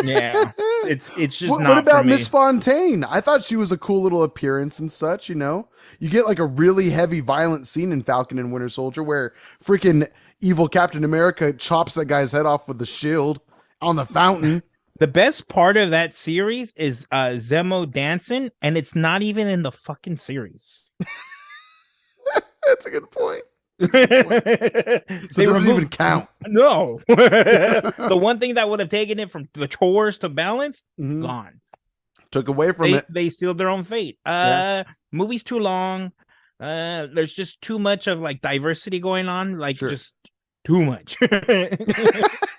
Yeah, it's just not. What about Miss Fontaine? I thought she was a cool little appearance and such. You know, you get like a really heavy, violent scene in Falcon and Winter Soldier where freaking evil Captain America chops that guy's head off with the shield on the fountain. The best part of that series is Zemo dancing, and it's not even in the fucking series. That's a good point. So it doesn't even count. No. The one thing that would have taken it from the chores to balance, gone. Took away from it. They sealed their own fate. Movie's too long. There's just too much of like diversity going on. Like just too much.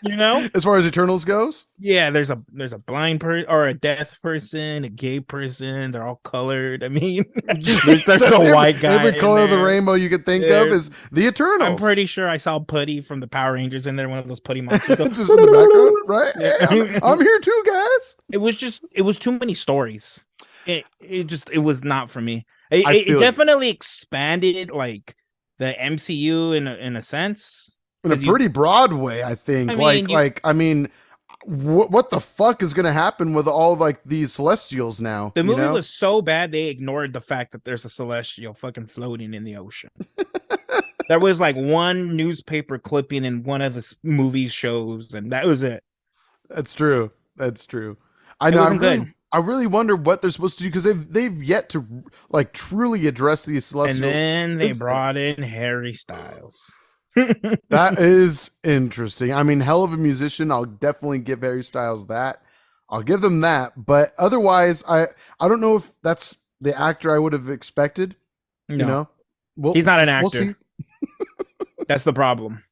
You know, as far as Eternals goes, yeah, there's a blind person or a deaf person, a gay person. They're all colored. I mean, there's a white guy. Every color of the rainbow you could think of is the Eternals. I'm pretty sure I saw Putty from the Power Rangers in there. One of those Putty monsters. Just in the background, right? Yeah, I'm here too, guys. It was too many stories. It was not for me. It definitely expanded like the MCU in a sense. In a pretty broad way, I think. What the fuck is going to happen with all like these Celestials now? The movie was so bad they ignored the fact that there's a Celestial fucking floating in the ocean. There was like one newspaper clipping in one of the movie shows, and that was it. That's true. I know. I really wonder what they're supposed to do because they've yet to like truly address these Celestials. And then they brought in Harry Styles. That is interesting. I mean, hell of a musician. I'll definitely give Harry Styles that. I'll give them that. But otherwise, I don't know if that's the actor I would have expected. No. You know, he's not an actor. That's the problem.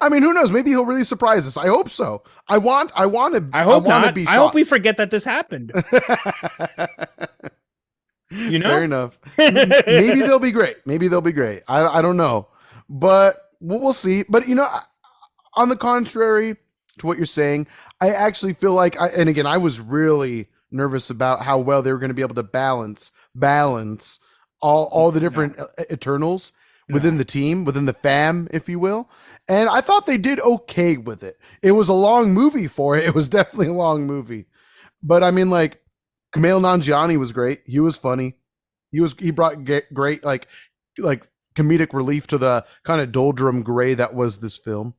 I mean, who knows? Maybe he'll really surprise us. I hope so. I want to. I hope not. I hope we forget that this happened. You know, fair enough. Maybe they'll be great. I don't know. But we'll see. But, you know, on the contrary to what you're saying, I actually feel like, and again, I was really nervous about how well they were going to be able to balance all the different Eternals within the team, within the fam, if you will. And I thought they did okay with it. It was a long movie for it. It was definitely a long movie. But I mean, like, Kumail Nanjiani was great. He was funny. He brought great, like comedic relief to the kind of doldrum gray that was this film.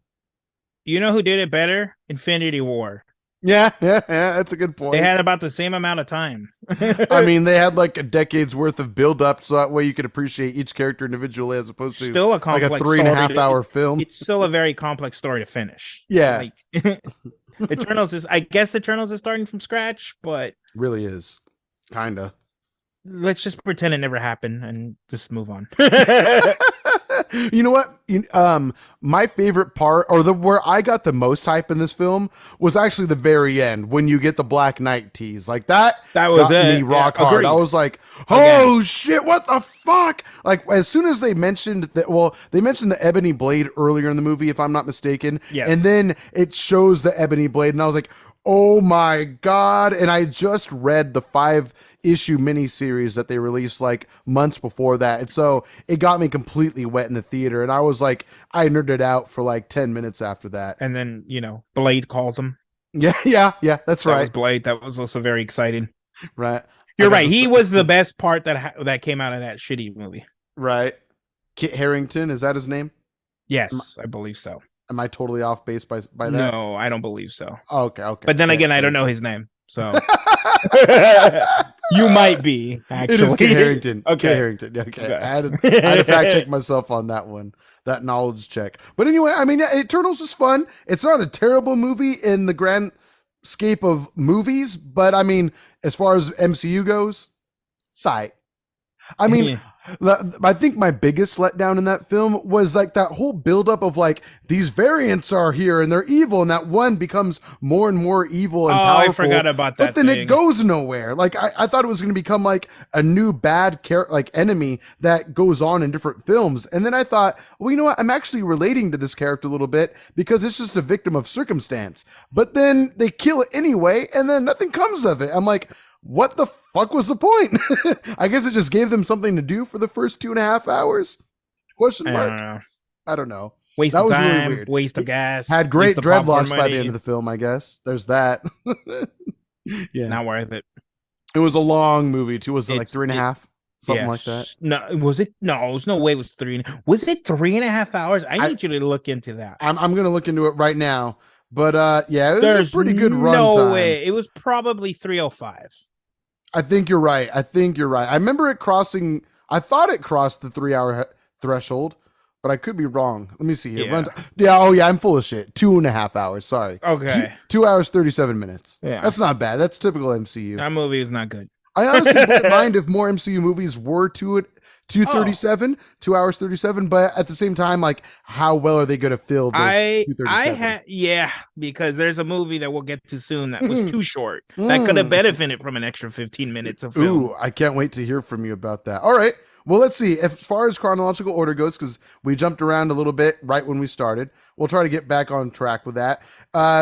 You know who did it better? Infinity War. Yeah, that's a good point. They had about the same amount of time. I mean, they had like a decade's worth of build up, so that way you could appreciate each character individually as opposed to still a complex like a 3.5 hour film. It's still a very complex story to finish. Yeah. Like, Eternals is starting from scratch, but really is. Kinda. Let's just pretend it never happened and just move on. You know what? My favorite part, or where I got the most hype in this film, was actually the very end when you get the Black Knight tease. Like that was got me rock hard. Agreed. I was like, "Oh shit! What the fuck?" Like as soon as they mentioned that, they mentioned the ebony blade earlier in the movie, if I'm not mistaken. Yes. And then it shows the ebony blade, and I was like, "Oh my god!" And I just read the 5-issue miniseries that they released like months before that, and so it got me completely wet in the theater. And I was like, I nerded out for like 10 minutes after that. And then Blade called him. Yeah, that's right. That was Blade. That was also very exciting. Right, you're right. He was the best part that came out of that shitty movie. Right, Kit Harington, is that his name? Yes, I believe so. Am I totally off base by that? No, I don't believe so. Okay. But then again, I don't know his name, so you might be. Actually, it is Kit Harington. Okay, Kit Harington. Okay. I had to fact check myself on that one. That knowledge check. But anyway, I mean, Eternals is fun. It's not a terrible movie in the grand scape of movies, but I mean, as far as MCU goes, sight. I mean, I think my biggest letdown in that film was like that whole buildup of like these variants are here and they're evil, and that one becomes more and more evil and powerful. I forgot about that. But then it goes nowhere. Like I thought it was going to become like a new bad like enemy that goes on in different films, and then I thought, well, you know what? I'm actually relating to this character a little bit because it's just a victim of circumstance. But then they kill it anyway, and then nothing comes of it. I'm like, what the fuck was the point? I guess it just gave them something to do for the first 2.5 hours. Question mark. I don't know. Waste of time, really weird. Waste of gas. Had great dreadlocks by the end of the film, I guess. There's that. Yeah. Not worth it. It was a long movie too. Was it like 3.5? Something like that. No, was it? No, there's no way it was 3. Was it 3.5 hours? I need you to look into that. I'm going to look into it right now. But yeah, it was a pretty good run time. No way. It was probably 3:05. I think you're right. I remember it crossing. I thought it crossed the 3-hour threshold, but I could be wrong. Let me see here. Yeah. Oh yeah, I'm full of shit. 2.5 hours. Sorry. Okay. 2 hours 37 minutes. Yeah, that's not bad. That's typical MCU. That movie is not good. I honestly wouldn't mind if more MCU movies were 2:37, 2 hours 37, but at the same time, like, how well are they going to fill those 2:37? Because there's a movie that we'll get to soon that was too short. That could have benefited from an extra 15 minutes of film. Ooh, I can't wait to hear from you about that. All right. Well, let's see. As far as chronological order goes, because we jumped around a little bit right when we started, we'll try to get back on track with that.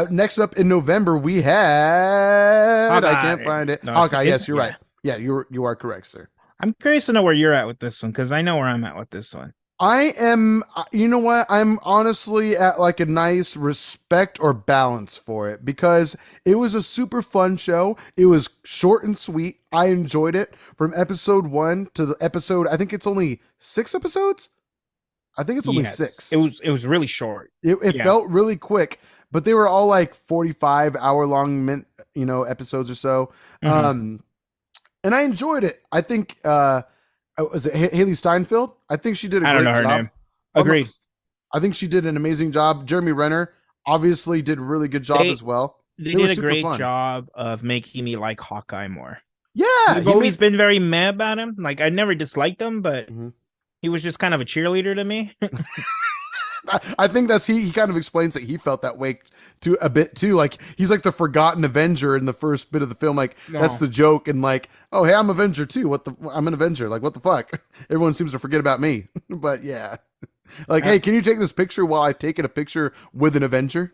Next up in November, we had... Hawkeye. I can't find it. Hawkeye, yes, you're right. Yeah, you are correct, sir. I'm curious to know where you're at with this one, because I know where I'm at with this one. I am, you know what? I'm honestly at like a nice respect or balance for it because it was a super fun show. It was short and sweet. I enjoyed it from episode 1 to the episode. I think it's only 6 episodes. I think it's only 6. It was really short. It felt really quick, but they were all like 45-hour long, episodes or so. Mm-hmm. And I enjoyed it. I think, was it Haley Steinfeld? I think she did a great job. I don't know her name. Agreed. I think she did an amazing job. Jeremy Renner obviously did a really good job as well. They did a great job of making me like Hawkeye more. Yeah. I've always been very mad about him. Like, I never disliked him, but he was just kind of a cheerleader to me. I think that's he kind of explains that he felt that way to a bit too. Like, he's like the forgotten Avenger in the first bit of the film. Like, that's the joke. And like, oh, hey, I'm Avenger too. I'm an Avenger. Like, what the fuck? Everyone seems to forget about me. But yeah. Like, hey, can you take this picture while I take a picture with an Avenger?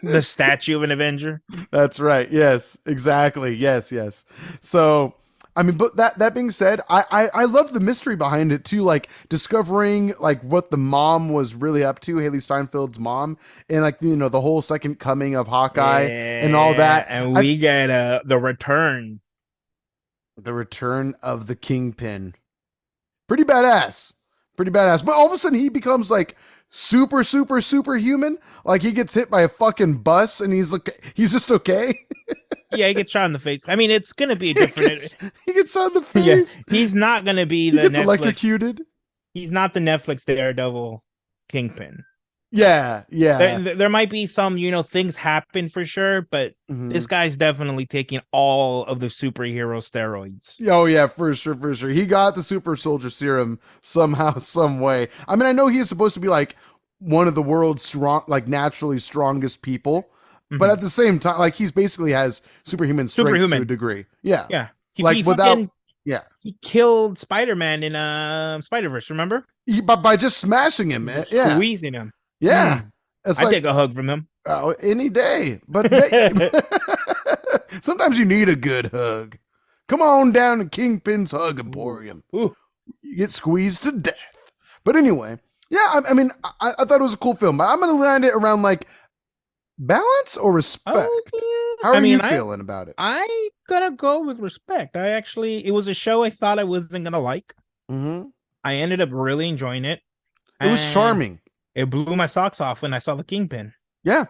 The statue of an Avenger. That's right. Yes, exactly. Yes. So, I mean, but that being said, I love the mystery behind it too, like discovering like what the mom was really up to, Haley Steinfeld's mom, and like, the whole second coming of Hawkeye and all that. And we get the return. The return of the Kingpin. Pretty badass. But all of a sudden he becomes like super human. Like, he gets hit by a fucking bus and he's just okay. Yeah, he gets shot in the face. I mean, it's gonna be a different. He gets shot in the face. Yeah, he's not gonna be the. He gets electrocuted. He's not the Netflix Daredevil Kingpin. Yeah. There might be some, things happen for sure, but this guy's definitely taking all of the superhero steroids. Oh yeah, for sure. He got the super soldier serum somehow, some way. I mean, I know he is supposed to be like one of the world's naturally strongest people. But at the same time, like, he's basically has superhuman strength to a degree. Yeah. He killed Spider-Man in Spider-Verse, remember? By just smashing him, squeezing him. Yeah. I take a hug from him. Oh, any day. But sometimes you need a good hug. Come on down to Kingpin's Hug Emporium. Ooh. You get squeezed to death. But anyway, yeah, I mean, I thought it was a cool film, but I'm going to land it around like balance or respect? How are you feeling about it? I gotta go with respect. It was a show I thought I wasn't gonna like. I ended up really enjoying it. It was charming. It blew my socks off when I saw the Kingpin. Yeah.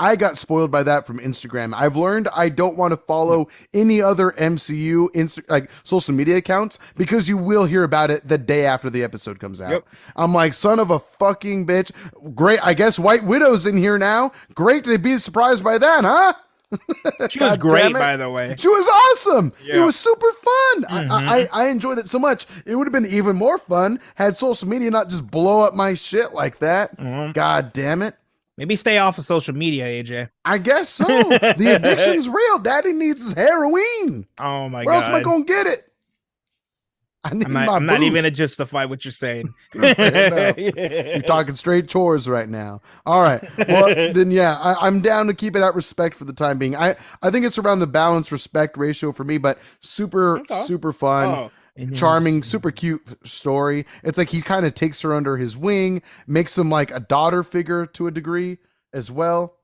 I got spoiled by that from Instagram. I've learned I don't want to follow any other MCU social media accounts because you will hear about it the day after the episode comes out. Yep. I'm like, son of a fucking bitch. Great. I guess White Widow's in here now. Great to be surprised by that, huh? She was great, by the way. She was awesome. Yeah. It was super fun. Mm-hmm. I enjoyed it so much. It would have been even more fun had social media not just blow up my shit like that. Mm-hmm. God damn it. Maybe stay off of social media, AJ. I guess so. The addiction's real. Daddy needs his heroin. Oh my God. Where else am I gonna get it? I'm not even gonna justify what you're saying. Fair enough. You're talking straight chores right now. All right. Well, then yeah, I'm down to keep it at respect for the time being. I think it's around the balanced respect ratio for me, but super fun. Charming, super cute story. It's like he kind of takes her under his wing, makes him like a daughter figure to a degree as well.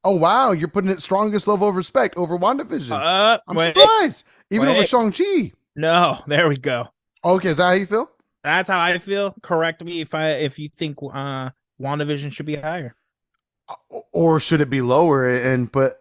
Oh wow, you're putting it strongest level of respect over WandaVision. I'm surprised, even over Shang-Chi. No, there we go. Okay, is that how you feel? That's how I feel. Correct me if you think WandaVision should be higher, or should it be lower and put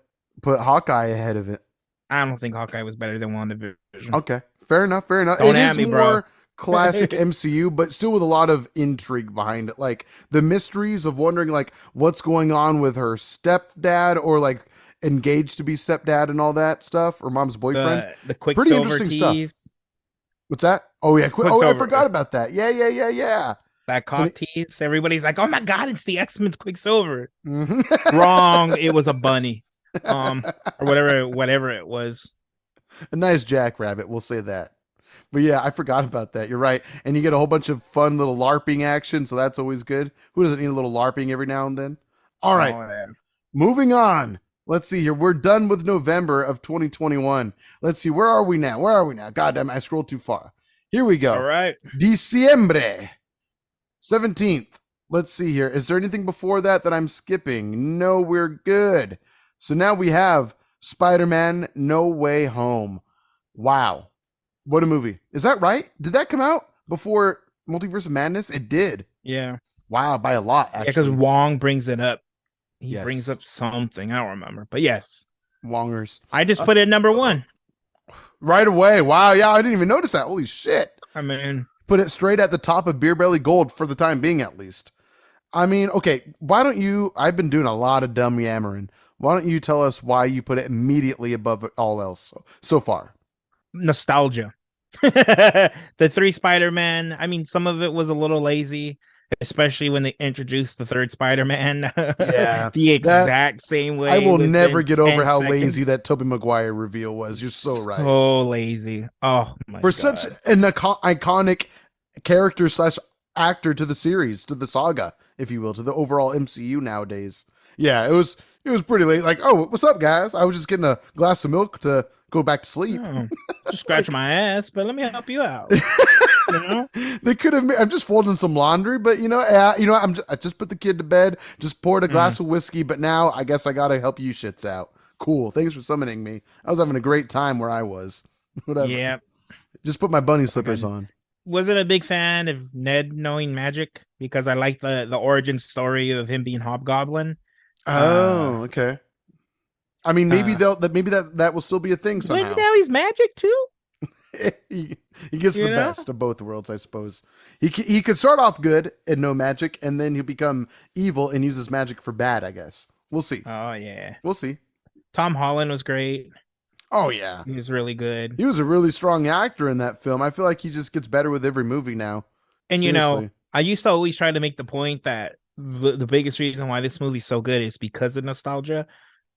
Hawkeye ahead of it? I don't think Hawkeye was better than WandaVision. Okay, fair enough. Don't it is me, more bro. classic MCU, but still with a lot of intrigue behind it, like the mysteries of wondering like what's going on with her stepdad or like engaged to be stepdad and all that stuff, or mom's boyfriend. The Quicksilver tease. Stuff. What's that? Oh yeah, I forgot about that. Yeah. That cock tease. Everybody's like, "Oh my God, it's the X-Men's Quicksilver." Mm-hmm. Wrong. It was a bunny, or whatever it was. A nice jackrabbit, we'll say that. But yeah, I forgot about that. You're right, and you get a whole bunch of fun little LARPing action, so that's always good. Who doesn't need a little LARPing every now and then? All right, moving on. Let's see here. We're done with November of 2021. Let's see. Where are we now? God damn it, I scrolled too far. Here we go. All right. Diciembre 17th. Let's see here. Is there anything before that I'm skipping? No, we're good. So now we have Spider-Man No Way Home. Wow. What a movie. Is that right? Did that come out before Multiverse of Madness? It did. Yeah. Wow, by a lot, actually. Yeah, because Wong brings it up. He brings up something. I don't remember. But yes. Wongers. I just put it number 1. Right away. Wow. Yeah, I didn't even notice that. Holy shit. I mean, put it straight at the top of Beer Belly Gold for the time being, at least. I mean, okay. Why don't you? I've been doing a lot of dumb yammering. Why don't you tell us why you put it immediately above all else so far? Nostalgia. The 3 Spider-Man. I mean, some of it was a little lazy, especially when they introduced the 3rd Spider-Man. Yeah. The exact same way. I will never get over how lazy that Tobey Maguire reveal was. You're so right. So lazy. Oh my God. For such an iconic character / actor to the series, to the saga, if you will, to the overall MCU nowadays. Yeah, it was pretty late. Like, oh, what's up, guys? I was just getting a glass of milk to go back to sleep. Just scratch my ass, but let me help you out. You know? They could have. I'm just folding some laundry, but I just put the kid to bed, just poured a glass of whiskey, but now I guess I gotta help you shits out. Cool. Thanks for summoning me. I was having a great time where I was. Whatever. Yeah. Just put my bunny slippers on. Wasn't a big fan of Ned knowing magic because I like the origin story of him being Hobgoblin. Oh, okay. I mean, maybe that will still be a thing somehow. But now he's magic too. he gets the best of both worlds, I suppose. He could start off good and no magic, and then he'll become evil and uses magic for bad, I guess. We'll see. Oh, yeah. We'll see. Tom Holland was great. Oh, yeah. He was really good. He was a really strong actor in that film. I feel like he just gets better with every movie now. And, seriously. I used to always try to make the point that the biggest reason why this movie's so good is because of nostalgia.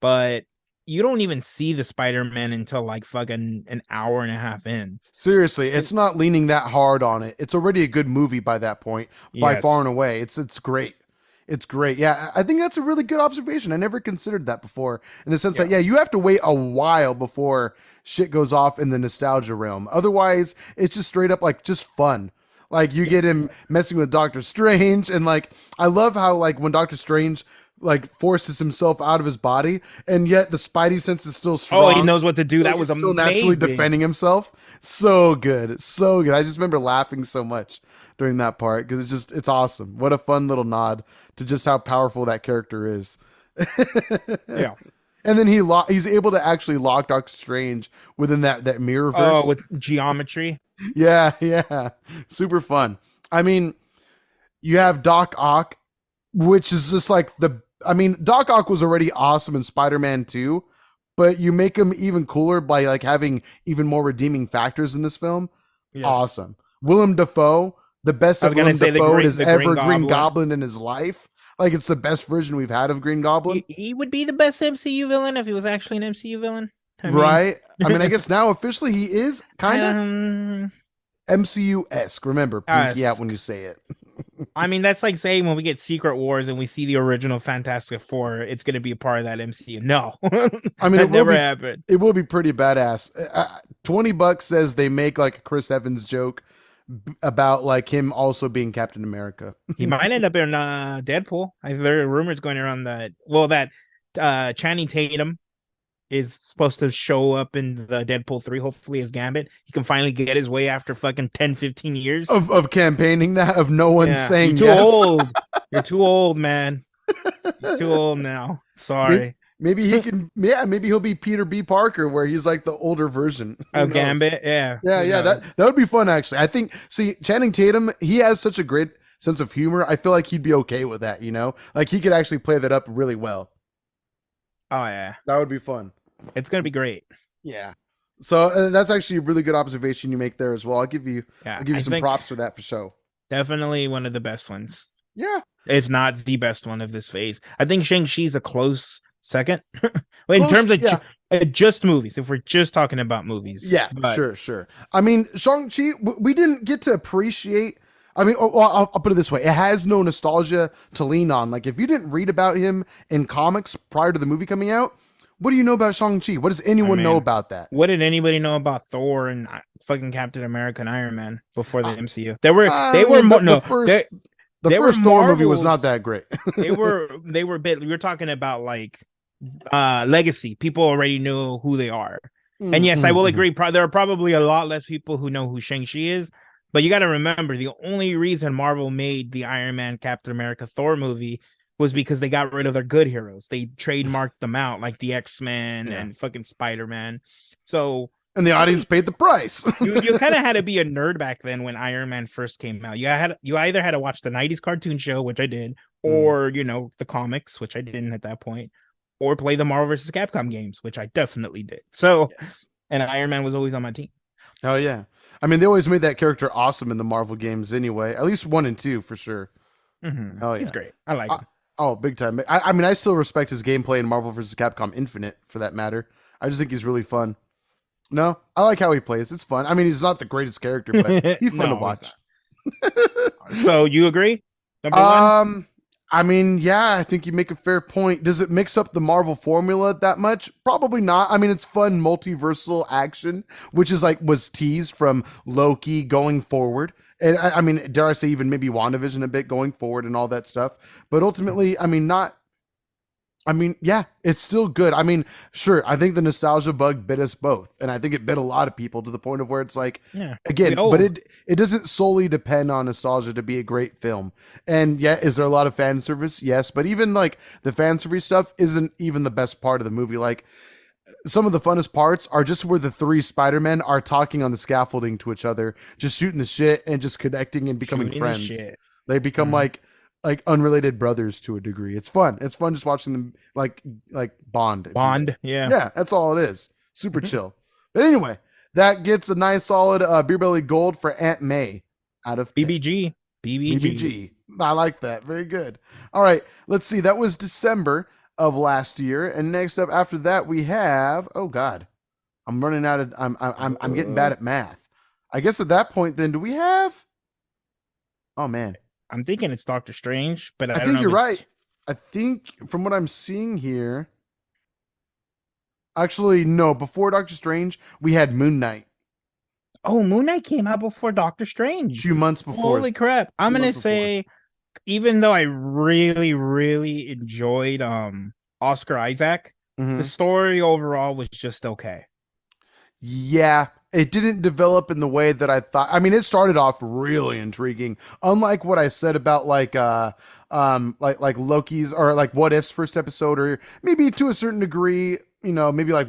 But you don't even see the Spider-Man until like fucking an hour and a half in. Seriously, it's not leaning that hard on it. It's already a good movie by that point, by far and away. It's great. It's great. Yeah, I think that's a really good observation. I never considered that before, in the sense that, you have to wait a while before shit goes off in the nostalgia realm. Otherwise, it's just straight up like just fun. Like you get him messing with Doctor Strange, and like I love how like when Doctor Strange like forces himself out of his body, and yet the Spidey sense is still strong. Oh, he knows what to do. That was still amazing. Naturally defending himself. So good. So good. I just remember laughing so much during that part because it's awesome. What a fun little nod to just how powerful that character is. Yeah. And then he's able to actually lock Doctor Strange within that mirrorverse. Oh, with geometry. Yeah. Super fun. I mean, you have Doc Ock, which is just like Doc Ock was already awesome in Spider-Man 2, but you make him even cooler by like having even more redeeming factors in this film. Yes. Awesome. Willem Dafoe, the best I was that gonna Willem say Dafoe has the Green ever Green Goblin. Goblin in his life. Like it's the best version we've had of Green Goblin. He would be the best MCU villain if he was actually an MCU villain. I mean, Right? I mean, I guess now officially he is kind of um, MCU-esque. Remember, pinky out us. when you say it. I mean, that's like saying when we get Secret Wars and we see the original Fantastic Four, it's going to be a part of that MCU. No, I mean, that never happened. It will be pretty badass. $20 says they make like a Chris Evans joke about like him also being Captain America. He might end up in Deadpool. There are rumors going around that Channing Tatum is supposed to show up in the Deadpool 3, hopefully as Gambit. He can finally get his way after fucking 10, 15 years of campaigning that, of no one saying you're too yes. old. You're too old, man. You're too old now. Sorry. Maybe he can, yeah, maybe he'll be Peter B. Parker, where he's like the older version of Gambit. Yeah. Yeah. That would be fun, actually. I think, see, Channing Tatum, he has such a great sense of humor. I feel like he'd be okay with that, you know? Like he could actually play that up really well. Oh, yeah. That would be fun. It's going to be great. Yeah. So that's actually a really good observation you make there as well. I'll give you some props for that for sure. Definitely one of the best ones. Yeah. If not the best one of this phase. I think Shang-Chi's a close second. In terms of just movies, if we're just talking about movies. Yeah, sure. I mean, Shang-Chi, we didn't get to appreciate. I mean, I'll put it this way. It has no nostalgia to lean on. Like, if you didn't read about him in comics prior to the movie coming out, what do you know about Shang-Chi? What does anyone know about that? What did anybody know about Thor and fucking Captain America and Iron Man before the MCU? The first Thor movie was not that great. they were bit. We were talking about like legacy. People already know who they are. And yes, I will agree. There are probably a lot less people who know who Shang-Chi is. But you got to remember, the only reason Marvel made the Iron Man, Captain America, Thor movie was because they got rid of their good heroes. They trademarked them out, like the X-Men and fucking Spider-Man. So, and the audience paid the price. you kind of had to be a nerd back then when Iron Man first came out. You either had to watch the 90s cartoon show, which I did, or the comics, which I didn't at that point, or play the Marvel vs. Capcom games, which I definitely did. So, and Iron Man was always on my team. Oh yeah, I mean they always made that character awesome in the Marvel games anyway. At least 1 and 2 for sure. Mm-hmm. Oh yeah, he's great. I like him. Oh, big time. I mean, I still respect his gameplay in Marvel vs. Capcom Infinite, for that matter. I just think he's really fun. No, I like how he plays. It's fun. I mean, he's not the greatest character, but he's fun to watch. So you agree? Number one? I mean, yeah, I think you make a fair point. Does it mix up the Marvel formula that much? Probably not. I mean, it's fun multiversal action, which is like was teased from Loki going forward. And I mean, dare I say even maybe WandaVision a bit going forward and all that stuff. But ultimately, I mean, yeah, it's still good. I mean, sure, I think the nostalgia bug bit us both. And I think it bit a lot of people to the point of where it's like, again, but it doesn't solely depend on nostalgia to be a great film. And yeah, is there a lot of fan service? Yes. But even like the fan service stuff isn't even the best part of the movie. Like some of the funnest parts are just where the 3 Spider-Men are talking on the scaffolding to each other, just shooting the shit and just connecting and becoming friends. They become like unrelated brothers to a degree. It's fun. It's fun just watching them like bond. Yeah, that's all it is. Super chill. But anyway, that gets a nice solid Beer Belly Gold for Aunt May out of 10. BBG. I like that. Very good. All right, let's see. That was December of last year, and next up after that we have, oh god, I'm running out of I'm getting bad at math. I guess at that point then do we have, oh man, I'm thinking it's Doctor Strange, but I think you're right. I think from what I'm seeing here, actually, no, before Doctor Strange, we had Moon Knight. Oh, Moon Knight came out before Doctor Strange. 2 months before. Holy crap. I'm going to say, even though I really, really enjoyed Oscar Isaac, the story overall was just okay. Yeah, it didn't develop in the way that I thought. I mean, it started off really intriguing. Unlike what I said about like Loki's or like What If's first episode, or maybe to a certain degree, maybe like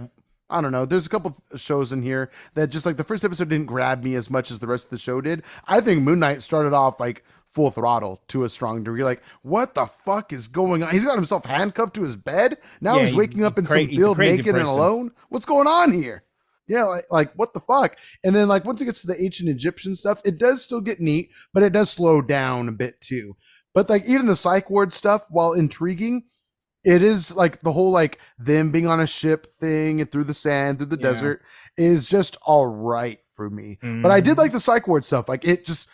I don't know. There's a couple shows in here that just like the first episode didn't grab me as much as the rest of the show did. I think Moon Knight started off like full throttle to a strong degree. Like, what the fuck is going on? He's got himself handcuffed to his bed. Now Yeah, he's waking up in some he's a field crazy naked and person. alone. What's going on here? Yeah, like what the fuck? And then like once it gets to the ancient Egyptian stuff, it does still get neat, but it does slow down a bit too. But like even the psych ward stuff, while intriguing, it is like the whole like them being on a ship thing and through the sand, through the desert is just all right for me. But I did like the psych ward stuff. Like it just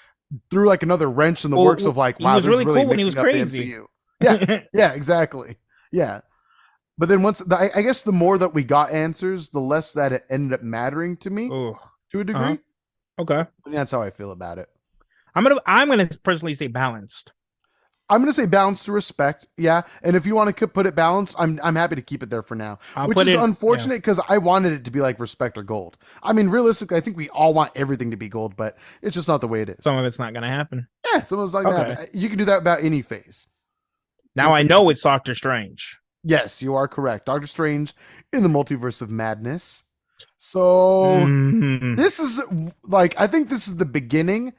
threw like another wrench in the works of like, wow, was this really is really cool when he was mixing up the crazy. MCU. Yeah, yeah, exactly. Yeah. But then I guess the more that we got answers, the less that it ended up mattering to me Oh, to a degree. okay. And that's how I feel about it. I'm gonna personally say balanced. I'm going to say balanced to respect. Yeah. And if you want to put it balanced, I'm happy to keep it there for now, which is unfortunate because I wanted it to be like respect or gold. I mean, realistically, I think we all want everything to be gold, but it's just not the way it is. Some of it's not going to happen. Yeah. Some of it's not going to happen. You can do that about any phase. Now I know it's Doctor Strange. Yes, you are correct. Doctor Strange in the Multiverse of Madness. So this is like, I think this is the beginning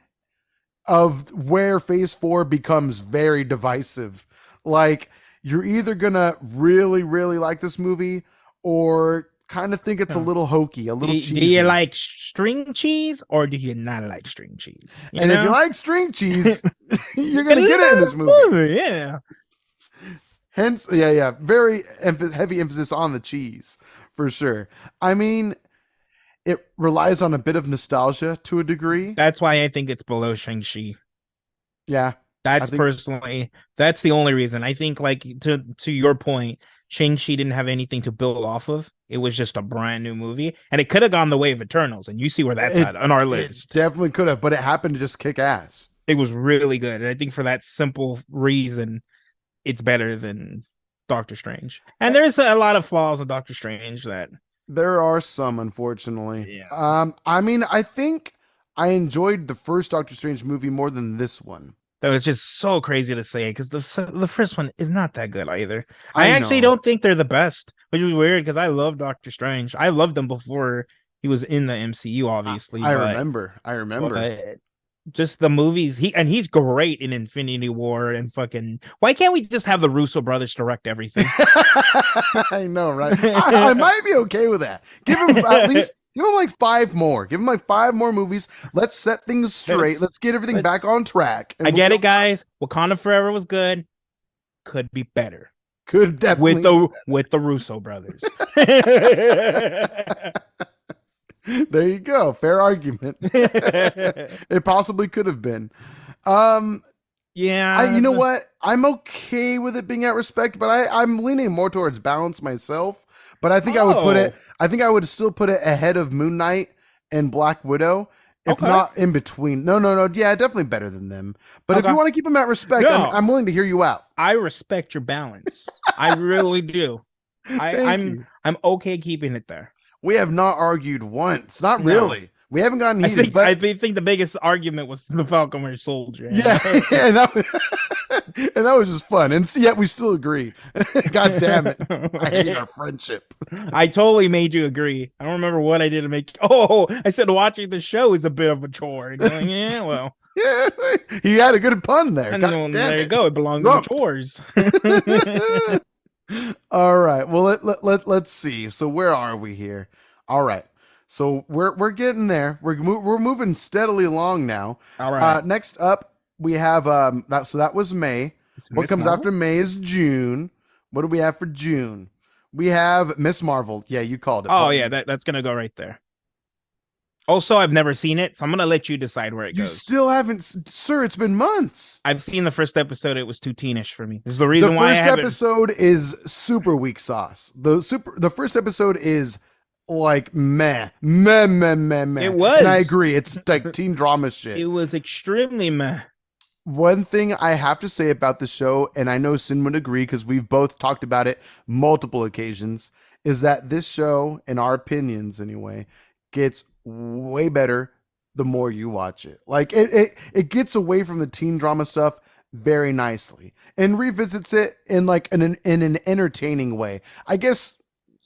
of where phase 4 becomes very divisive. Like you're either gonna really like this movie or kind of think it's a little hokey, a little cheesy. Do you like string cheese or do you not like string cheese? If you like string cheese, you're gonna get it in this movie. Yeah. Hence, very heavy emphasis on the cheese for sure. I mean, it relies on a bit of nostalgia to a degree. That's why I think it's below Shang-Chi. Yeah. That's the only reason. I think like to your point, Shang-Chi didn't have anything to build off of. It was just a brand new movie. And it could have gone the way of Eternals. And you see where that's at on our list. It definitely could have, but it happened to just kick ass. It was really good. And I think for that simple reason, it's better than Doctor Strange. And there's a lot of flaws in Doctor Strange that there are some, unfortunately. Yeah. I mean, I think I enjoyed the first Doctor Strange movie more than this one. That was just so crazy to say because the first one is not that good either. I actually don't think they're the best, which is weird because I love Doctor Strange. I loved him before he was in the MCU, obviously. I remember. But just the movies, he's great in Infinity War and fucking. Why can't we just have the Russo brothers direct everything? I know, right? I might be okay with that. Give him at least. Give him like 5 more. Give him like 5 more movies. Let's set things straight. Let's get everything back on track. I get it, guys. Wakanda Forever was good. Could be better. Could definitely with the Russo brothers. There you go. Fair argument. It possibly could have been. Yeah. You know what? I'm okay with it being at respect, but I'm leaning more towards balance myself. But I think I would still put it ahead of Moon Knight and Black Widow, if not in between. No. Yeah, definitely better than them. But if you want to keep them at respect, I'm willing to hear you out. I respect your balance. I really do. I'm okay keeping it there. We have not argued once. Not really. We haven't gotten heated. I think the biggest argument was the Falcon Winter Soldier. Yeah, and that was just fun. And yet we still agree. God damn it. I hate our friendship. I totally made you agree. I don't remember what I did to make. Oh, I said watching the show is a bit of a chore. Going, yeah, well. Yeah, he had a good pun there. And there you go. It belongs in the chores. All right. Well, let's see. So where are we here? All right. So we're getting there. We're moving steadily along now. All right. Next up, we have that. So that was May. What comes after May is June. What do we have for June? We have Miss Marvel. Yeah, you called it. Oh yeah, that's gonna go right there. Also, I've never seen it, so I'm gonna let you decide where it goes. You still haven't, sir. It's been months. I've seen the first episode. It was too teenish for me. This is the reason why. The first episode is super weak sauce. The first episode is like meh. It was, and I agree. It's like teen drama shit. It was extremely meh. One thing I have to say about the show, and I know Sin would agree because we've both talked about it multiple occasions, is that this show, in our opinions anyway, gets way better the more you watch it. Like it gets away from the teen drama stuff very nicely and revisits it in like in an entertaining way. I guess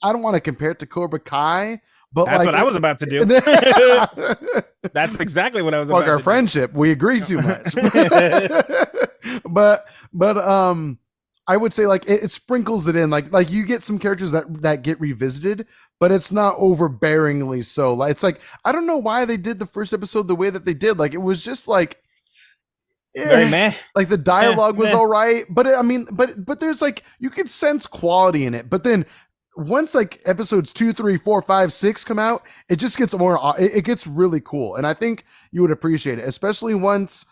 I don't want to compare it to Cobra Kai, but that's like what I was about to do. That's exactly what I was about to do. Our friendship, we agree too much. but I would say like it sprinkles it in, like you get some characters that get revisited, but it's not overbearingly so. Like it's like I don't know why they did the first episode the way that they did. Like it was just like very meh. Like the dialogue was all right, but but there's like you could sense quality in it. But then once like episodes 2, 3, 4, 5, 6 come out, it just gets more. It gets really cool, and I think you would appreciate it, especially once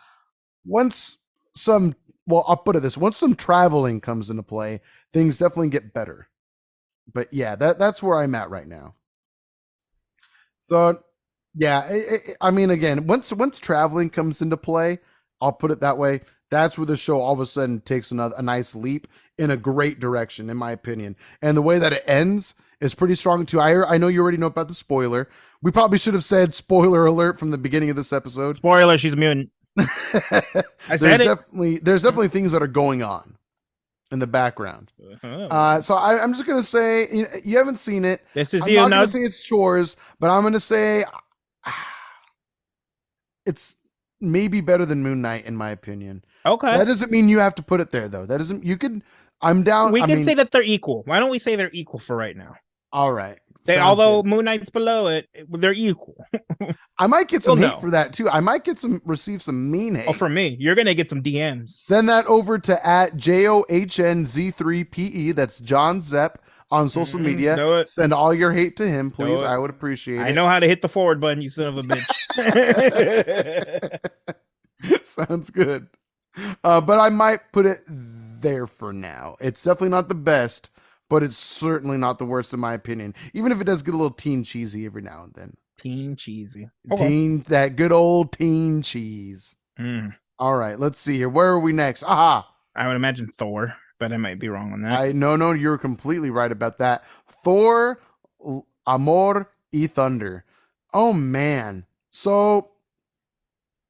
some. Well, I'll put it this: once some traveling comes into play, things definitely get better. But yeah, that's where I'm at right now. So yeah, I mean, again, once traveling comes into play, I'll put it that way. That's where the show all of a sudden takes a nice leap in a great direction, in my opinion. And the way that it ends is pretty strong too. I know you already know about the spoiler. We probably should have said spoiler alert from the beginning of this episode. Spoiler: she's a mutant. I said there's definitely things that are going on in the background. So I'm just gonna say you haven't seen it. This is I'm not gonna say it's chores, but I'm gonna say it's maybe better than Moon Knight in my opinion. Okay. That doesn't mean you have to put it there though. That doesn't. You could. I'm down. We can say that they're equal. Why don't we say they're equal for right now? All right. Although good. Moon Knight's below it, they're equal. I might get some hate for that too. I might receive some mean hate. Oh, from me. You're gonna get some DMs. Send that over to @JOHNZ3PE. That's John Zepp on social media. Send all your hate to him, please. I would appreciate it. I know how to hit the forward button, you son of a bitch. Sounds good. But I might put it there for now. It's definitely not the best, but it's certainly not the worst in my opinion. Even if it does get a little teen cheesy every now and then. Teen cheesy. That good old teen cheese. All right, let's see here. Where are we next? Aha! I would imagine Thor, but I might be wrong on that. No, you're completely right about that. Thor, Amor y Thunder. Oh man. So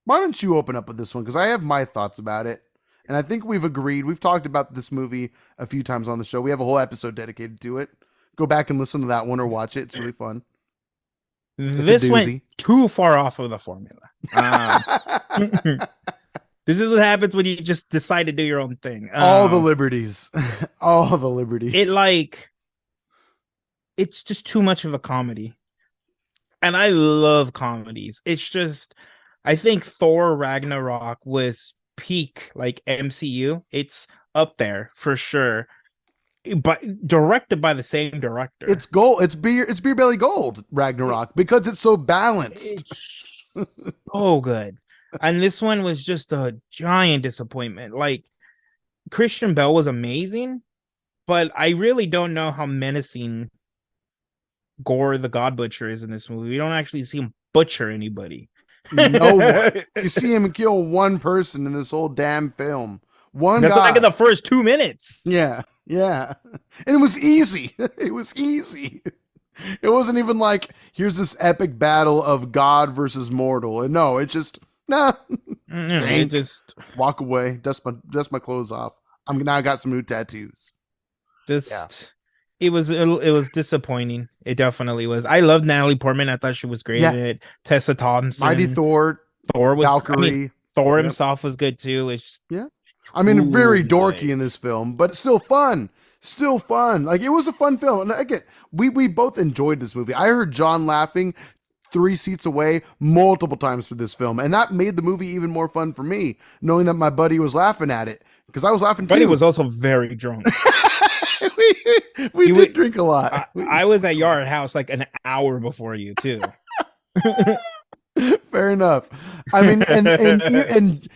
why don't you open up with this one? Because I have my thoughts about it. And I think we've agreed. We've talked about this movie a few times on the show. We have a whole episode dedicated to it. Go back and listen to that one or watch it. It's really fun. This went too far off of the formula. This is what happens when you just decide to do your own thing. All the liberties. All the liberties. It's just too much of a comedy. And I love comedies. It's just, I think Thor Ragnarok was peak like MCU. It's up there for sure, but directed by the same director. It's gold. It's BeerBelly Gold Ragnarok because it's so balanced. It's so good. And this one was just a giant disappointment. Like Christian Bale was amazing, but I really don't know how menacing Gore the God Butcher is in this movie. We don't actually see him butcher anybody. No one. You see him kill one person in this whole damn film. That's guy. Like in the first 2 minutes. Yeah. And it was easy. It was easy. It wasn't even like, here's this epic battle of God versus mortal. And no, it just, it just walk away, dust my clothes off. I got some new tattoos. It was disappointing. It definitely was. I loved Natalie Portman. I thought she was great at it. Tessa Thompson, Mighty Thor was Valkyrie. Thor himself was good too. It's very dorky in this film, but still fun. Still fun. Like it was a fun film. And again, we both enjoyed this movie. I heard John laughing 3 seats away multiple times for this film, and that made the movie even more fun for me, knowing that my buddy was laughing at it because I was laughing too. Buddy was also very drunk. we did drink a lot. I was at your house like an hour before you too. Fair enough. I mean, and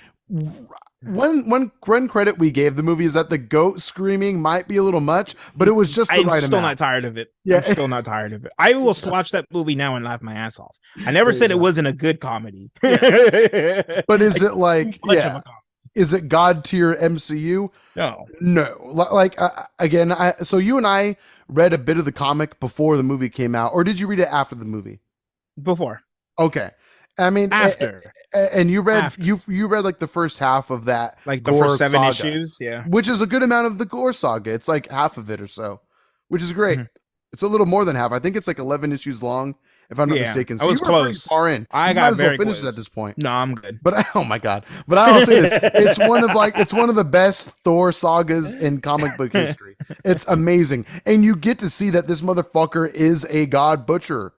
one credit we gave the movie is that the goat screaming might be a little much, but it was just the right amount. I'm still not tired of it. Yeah, I'm still not tired of it. I will watch that movie now and laugh my ass off. I never said it wasn't a good comedy. Yeah. But is it like is it God tier MCU? No. Like again, so you and I read a bit of the comic before the movie came out, or did you read it after the movie? Before. Okay. I mean, after. And you read you read like the first half of that, like the first 7 issues, yeah, which is a good amount of the Gore saga. It's like half of it or so, which is great. It's a little more than half. I think it's like 11 issues long, if I'm not mistaken. I So was you were pretty close. far in. I You got might as well very finish close. it at this point. No, I'm good. But oh my god! But I'll say this: it's one of the best Thor sagas in comic book history. It's amazing, and you get to see that this motherfucker is a god butcher,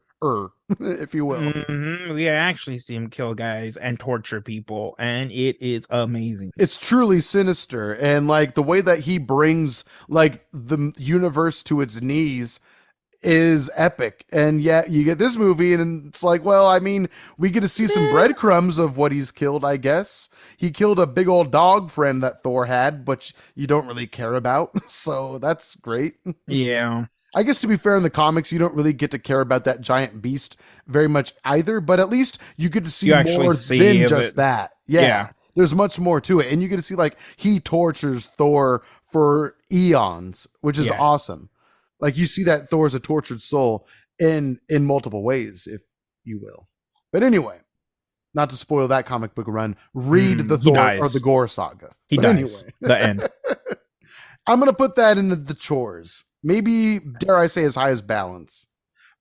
if you will. Mm-hmm. We actually see him kill guys and torture people, and it is amazing. It's truly sinister, and like the way that he brings like the universe to its knees is epic. And yet you get this movie and it's like, well, I mean, we get to see some breadcrumbs of what he's killed, I guess. He killed a big old dog friend that Thor had, but you don't really care about. So that's great. Yeah. I guess to be fair, in the comics, you don't really get to care about that giant beast very much either, but at least you get to see more than just that. Yeah. There's much more to it. And you get to see like he tortures Thor for eons, which is awesome. Like you see that Thor's a tortured soul in multiple ways, if you will. But anyway, not to spoil that comic book run, read the Thor or the Gore saga. He dies. Anyway. The end. I'm gonna put that in the chores. Maybe dare I say as high as balance,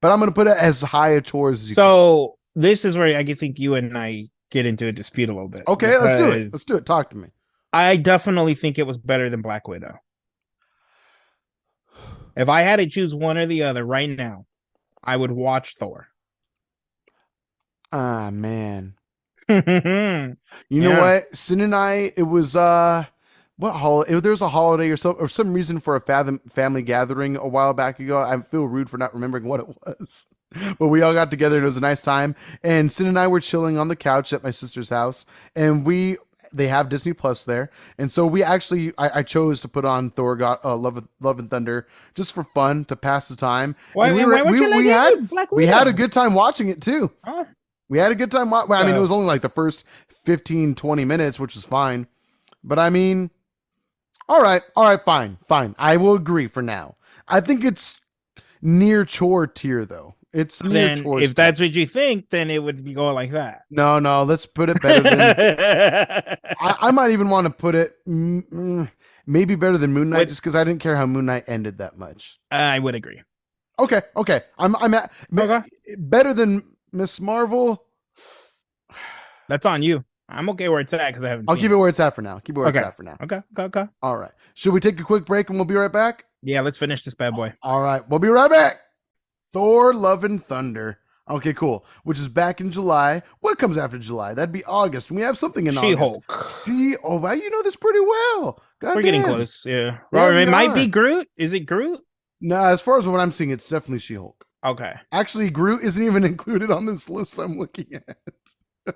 but I'm gonna put it as high a chores as you. So this is where I think you and I get into a dispute a little bit. Okay, let's do it. Let's do it. Talk to me. I definitely think it was better than Black Widow. If I had to choose one or the other right now, I would watch Thor. Ah, man. You know what? Sin and I, it was what holiday? There was a holiday or some reason for a family gathering a while back ago. I feel rude for not remembering what it was. But we all got together and it was a nice time. And Sin and I were chilling on the couch at my sister's house, and they have Disney Plus there, and so we actually I chose to put on Thor Love and Thunder just for fun to pass the time. Why we had a good time watching it too. Huh? We had a good time. I mean, it was only like the first 15-20 minutes, which was fine. But I mean, all right, fine. I will agree for now. I think it's near chore tier though. It's near chore. If that's what you think, then it would be going like that. No, let's put it better than. I might even want to put it maybe better than Moon Knight, just because I didn't care how Moon Knight ended that much. I would agree. Okay. I'm at better than Miss Marvel. That's on you. I'm okay where it's at because I haven't. I'll keep it where it's at for now. Okay. All right. Should we take a quick break and we'll be right back? Yeah, let's finish this bad boy. All right, we'll be right back. Thor: Love and Thunder. Okay, cool. Which is back in July. What comes after July? That'd be August. And we have something in August. She-Hulk. Oh, wow, you know this pretty well. We're getting close. Yeah. It might be Groot. Is it Groot? No, as far as what I'm seeing, it's definitely She-Hulk. Okay. Actually, Groot isn't even included on this list I'm looking at.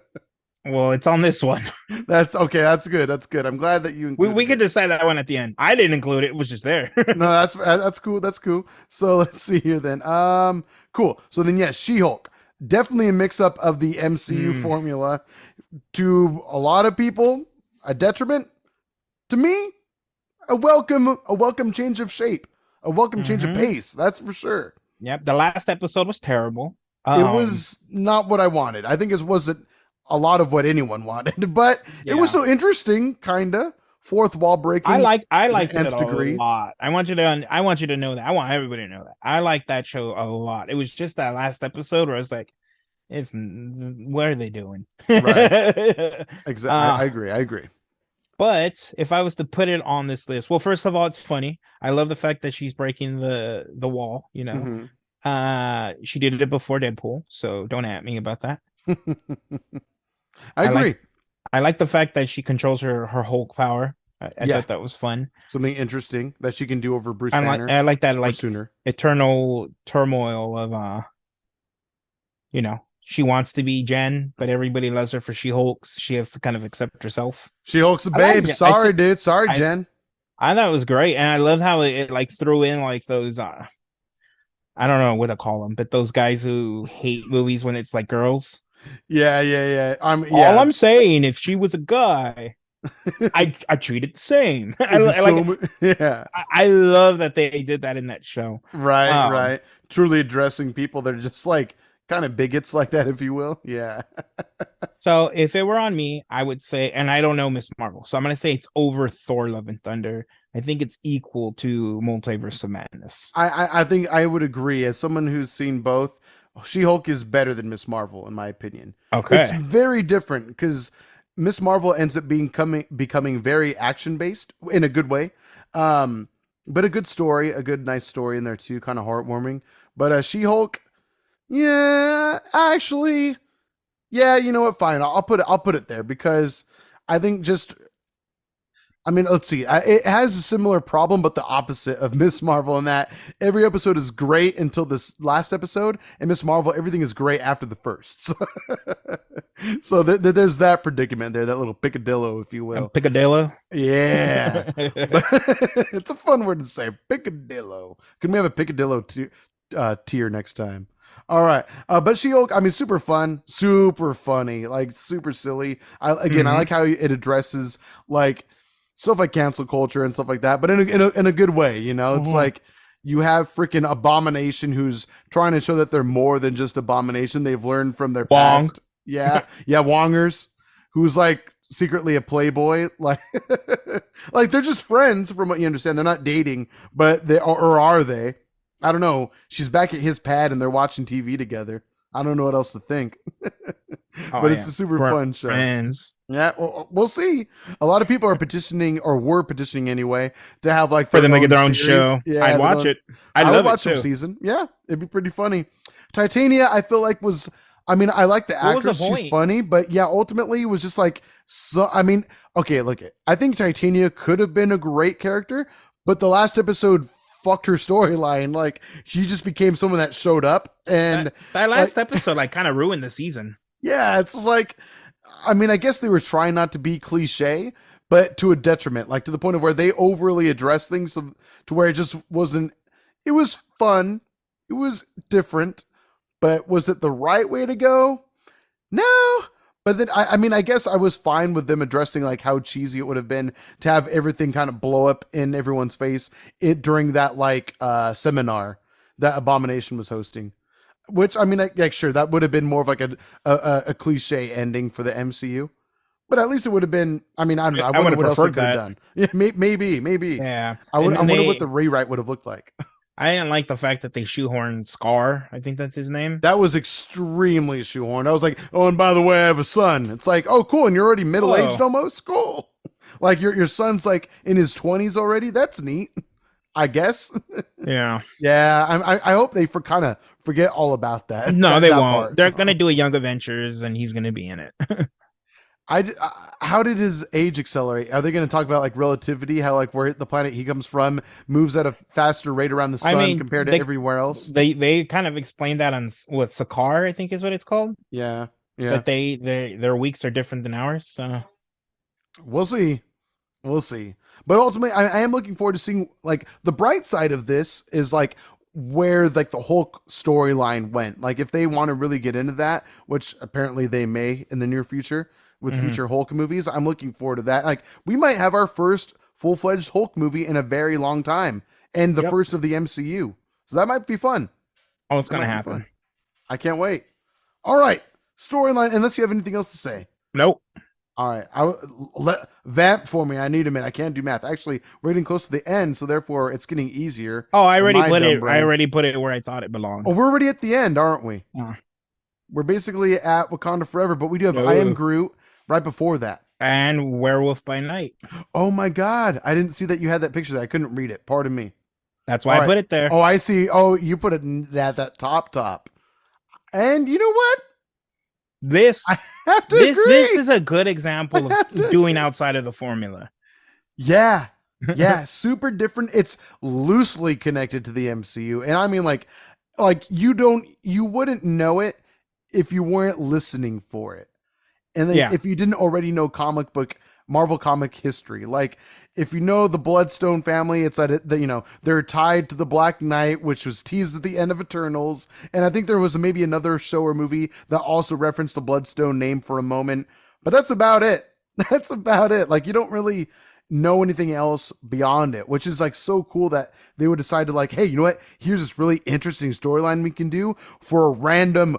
Well, it's on this one. That's okay. That's good. I'm glad that you included we could decide that one at the end. I didn't include it. It was just there. No, that's cool. So let's see here then. Cool. So then, yes, She-Hulk. Definitely a mix-up of the MCU formula. To a lot of people, a detriment. To me, a welcome change of shape. A welcome change of pace. That's for sure. Yep. The last episode was terrible. It was not what I wanted. I think it wasn't a lot of what anyone wanted, but it was so interesting, kinda. Fourth wall breaking. I liked it a lot. I want you to know that. I want everybody to know that. I like that show a lot. It was just that last episode where I was like, what are they doing? Right. Exactly. I agree. But if I was to put it on this list, well, first of all, it's funny. I love the fact that she's breaking the wall, you know. She did it before Deadpool, so don't at me about that. I agree. I like the fact that she controls her Hulk power. I thought that was fun. Something interesting that she can do over Bruce Banner. I like that, like sooner. Eternal turmoil of you know, she wants to be Jen, but everybody loves her for She-Hulk. She has to kind of accept herself. She-Hulk's a babe. Sorry, dude. Sorry, Jen. I thought it was great, and I love how it like threw in like those I don't know what to call them, but those guys who hate movies when it's like girls. Yeah. All I'm saying, if she was a guy, I treat it the same. I love that they did that in that show. Right. Truly addressing people that are just like kind of bigots like that, if you will. Yeah. So if it were on me, I would say, and I don't know Miss Marvel, so I'm gonna say it's over Thor: Love and Thunder. I think it's equal to Multiverse of Madness. I think I would agree. As someone who's seen both, She-Hulk is better than Miss Marvel in my opinion. It's Okay. very different because Miss Marvel ends up becoming very action based in a good way, um, but a good story, a good nice story in there too, kind of heartwarming. But She-Hulk, yeah, actually, yeah, you know what? Fine, I'll put it there because I think just I mean, let's see. It has a similar problem, but the opposite of Miss Marvel in that every episode is great until this last episode, and Miss Marvel, everything is great after the first. So there's that predicament there, that little picadillo, if you will. Picadillo. Yeah, but it's a fun word to say, picadillo. Can we have a picadillo tier next time? All right, but She-Hulk, I mean, super fun, super funny, like super silly. I like how it addresses like stuff like cancel culture and stuff like that, but in a good way. You know, it's like you have freaking Abomination who's trying to show that they're more than just Abomination. They've learned from their Wong. past. Yeah, yeah, Wongers, who's like secretly a playboy, like like they're just friends from what you understand. They're not dating, but they or are they? I don't know. She's back at his pad and they're watching TV together. I don't know what else to think. But it's a super fun show. Friends. Yeah, we'll see. A lot of people are petitioning, or were petitioning anyway, to have like For them to get their own series. show. Yeah, I'd watch it. I would love watch it too. some season. Yeah, it'd be pretty funny. Titania, I feel like was. I mean, I like the actress; she's funny, but yeah, ultimately it was just like so. I mean, okay, look, I think Titania could have been a great character, but the last episode fucked her storyline. Like she just became someone that showed up, and that last episode like kind of ruined the season. Yeah, it's like, I mean, I guess they were trying not to be cliche, but to a detriment, like to the point of where they overly address things to where it just wasn't. It was fun, it was different, but was it the right way to go? No. But then I mean, I guess I was fine with them addressing like how cheesy it would have been to have everything kind of blow up in everyone's face during that like seminar that Abomination was hosting. Which I mean, like sure, that would have been more of like a cliche ending for the MCU, but at least it would have been. I mean, I don't know. I wonder what else they could have done. Yeah, maybe. Yeah, I wonder what the rewrite would have looked like. I didn't like the fact that they shoehorned Scar. I think that's his name. That was extremely shoehorned. I was like, oh, and by the way, I have a son. It's like, oh, cool, and you're already middle aged almost. Cool. Like your son's like in his 20s already. That's neat. I guess. Yeah. Yeah. I hope they kind of forget all about that. No, they won't. Part. They're gonna do a Young Adventures, and he's gonna be in it. How did his age accelerate? Are they going to talk about like relativity? How like where the planet he comes from moves at a faster rate around the sun compared to everywhere else? They kind of explained that on what Sakaar, I think is what it's called. Yeah, yeah. But their weeks are different than ours. So we'll see. But ultimately, I am looking forward to seeing like the bright side of this is like where like the Hulk storyline went. Like if they want to really get into that, which apparently they may in the near future with future Hulk movies, I'm looking forward to that. Like we might have our first full-fledged Hulk movie in a very long time and the first of the MCU. So that might be fun. Oh, it's going to happen. I can't wait. All right. Storyline, unless you have anything else to say. Nope. All right. Let vamp for me. I need a minute. I can't do math. Actually, we're getting close to the end, so therefore it's getting easier. Oh, I already put it. I already put it where I thought it belonged. Oh, we're already at the end, aren't we? Yeah. We're basically at Wakanda Forever, but we do have I Am Groot right before that. And Werewolf by Night. Oh my God. I didn't see that you had that picture there. I couldn't read it. Pardon me. That's why I put it there. Oh, I see. Oh, you put it at that top. And you know what? This is a good example of doing outside of the formula. Yeah. Yeah. Super different. It's loosely connected to the MCU. And I mean like you wouldn't know it if you weren't listening for it. And then if you didn't already know Marvel comic history, like if you know the Bloodstone family, it's that they're tied to the Black Knight, which was teased at the end of Eternals. And I think there was maybe another show or movie that also referenced the Bloodstone name for a moment, but that's about it. That's about it. Like you don't really know anything else beyond it, which is like so cool that they would decide to like, hey, you know what? Here's this really interesting storyline we can do for a random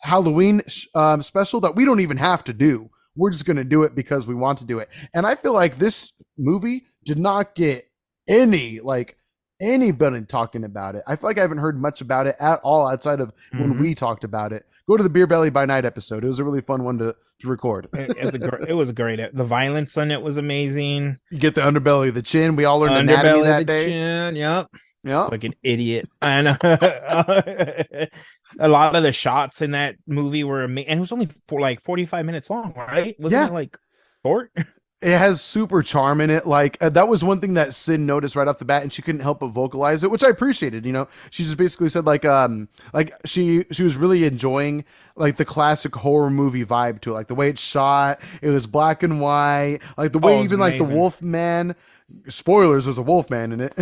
Halloween special that we don't even have to do. We're just going to do it because we want to do it. And I feel like this movie did not get any like anybody talking about it. I feel like I haven't heard much about it at all outside of when we talked about it. Go to the Beer Belly by Night episode. It was a really fun one to record. It was great. The violence on it was amazing. You get the underbelly of the chin. We all learned anatomy that day. Chin, yep. Yeah, like an idiot. And a lot of the shots in that movie were amazing. And it was only for like 45 minutes long, right? Wasn't it like short? It has super charm in it. Like that was one thing that Sin noticed right off the bat, and she couldn't help but vocalize it, which I appreciated. You know, she just basically said like she was really enjoying like the classic horror movie vibe to it, like the way it's shot. It was black and white, like the way even like the Wolfman. Spoilers, there's a wolfman in it.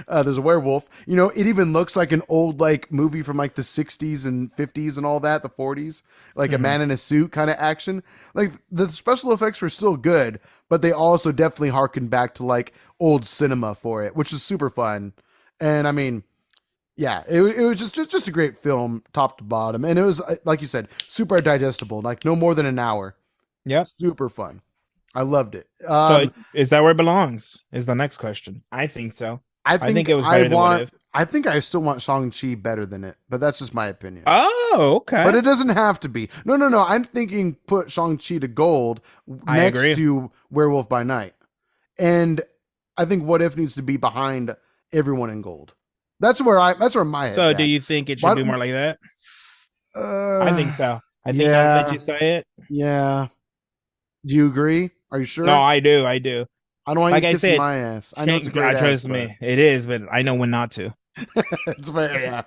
There's a werewolf. You know, it even looks like an old like movie from like the 60s and 50s and all that, the 40s, like a man in a suit kind of action. Like the special effects were still good, but they also definitely harkened back to like old cinema for it, which is super fun. And I mean, yeah, it was just a great film, top to bottom, and it was like you said, super digestible, like no more than an hour. Yeah, super fun. I loved it. So is that where it belongs? Is the next question. I think so. I think it was better than What If. I think I still want Shang-Chi better than it, but that's just my opinion. Oh, okay. But it doesn't have to be. No. I'm thinking put Shang-Chi to gold next to Werewolf by Night. And I think What If needs to be behind everyone in gold. That's where my head's So do you think it should be more like that? I think so. I think I'll let you say it. Yeah. Do you agree? Are you sure? No, I do. I don't want you kissing my ass. I know it's a great trust me. It is, but I know when not to. It's yeah.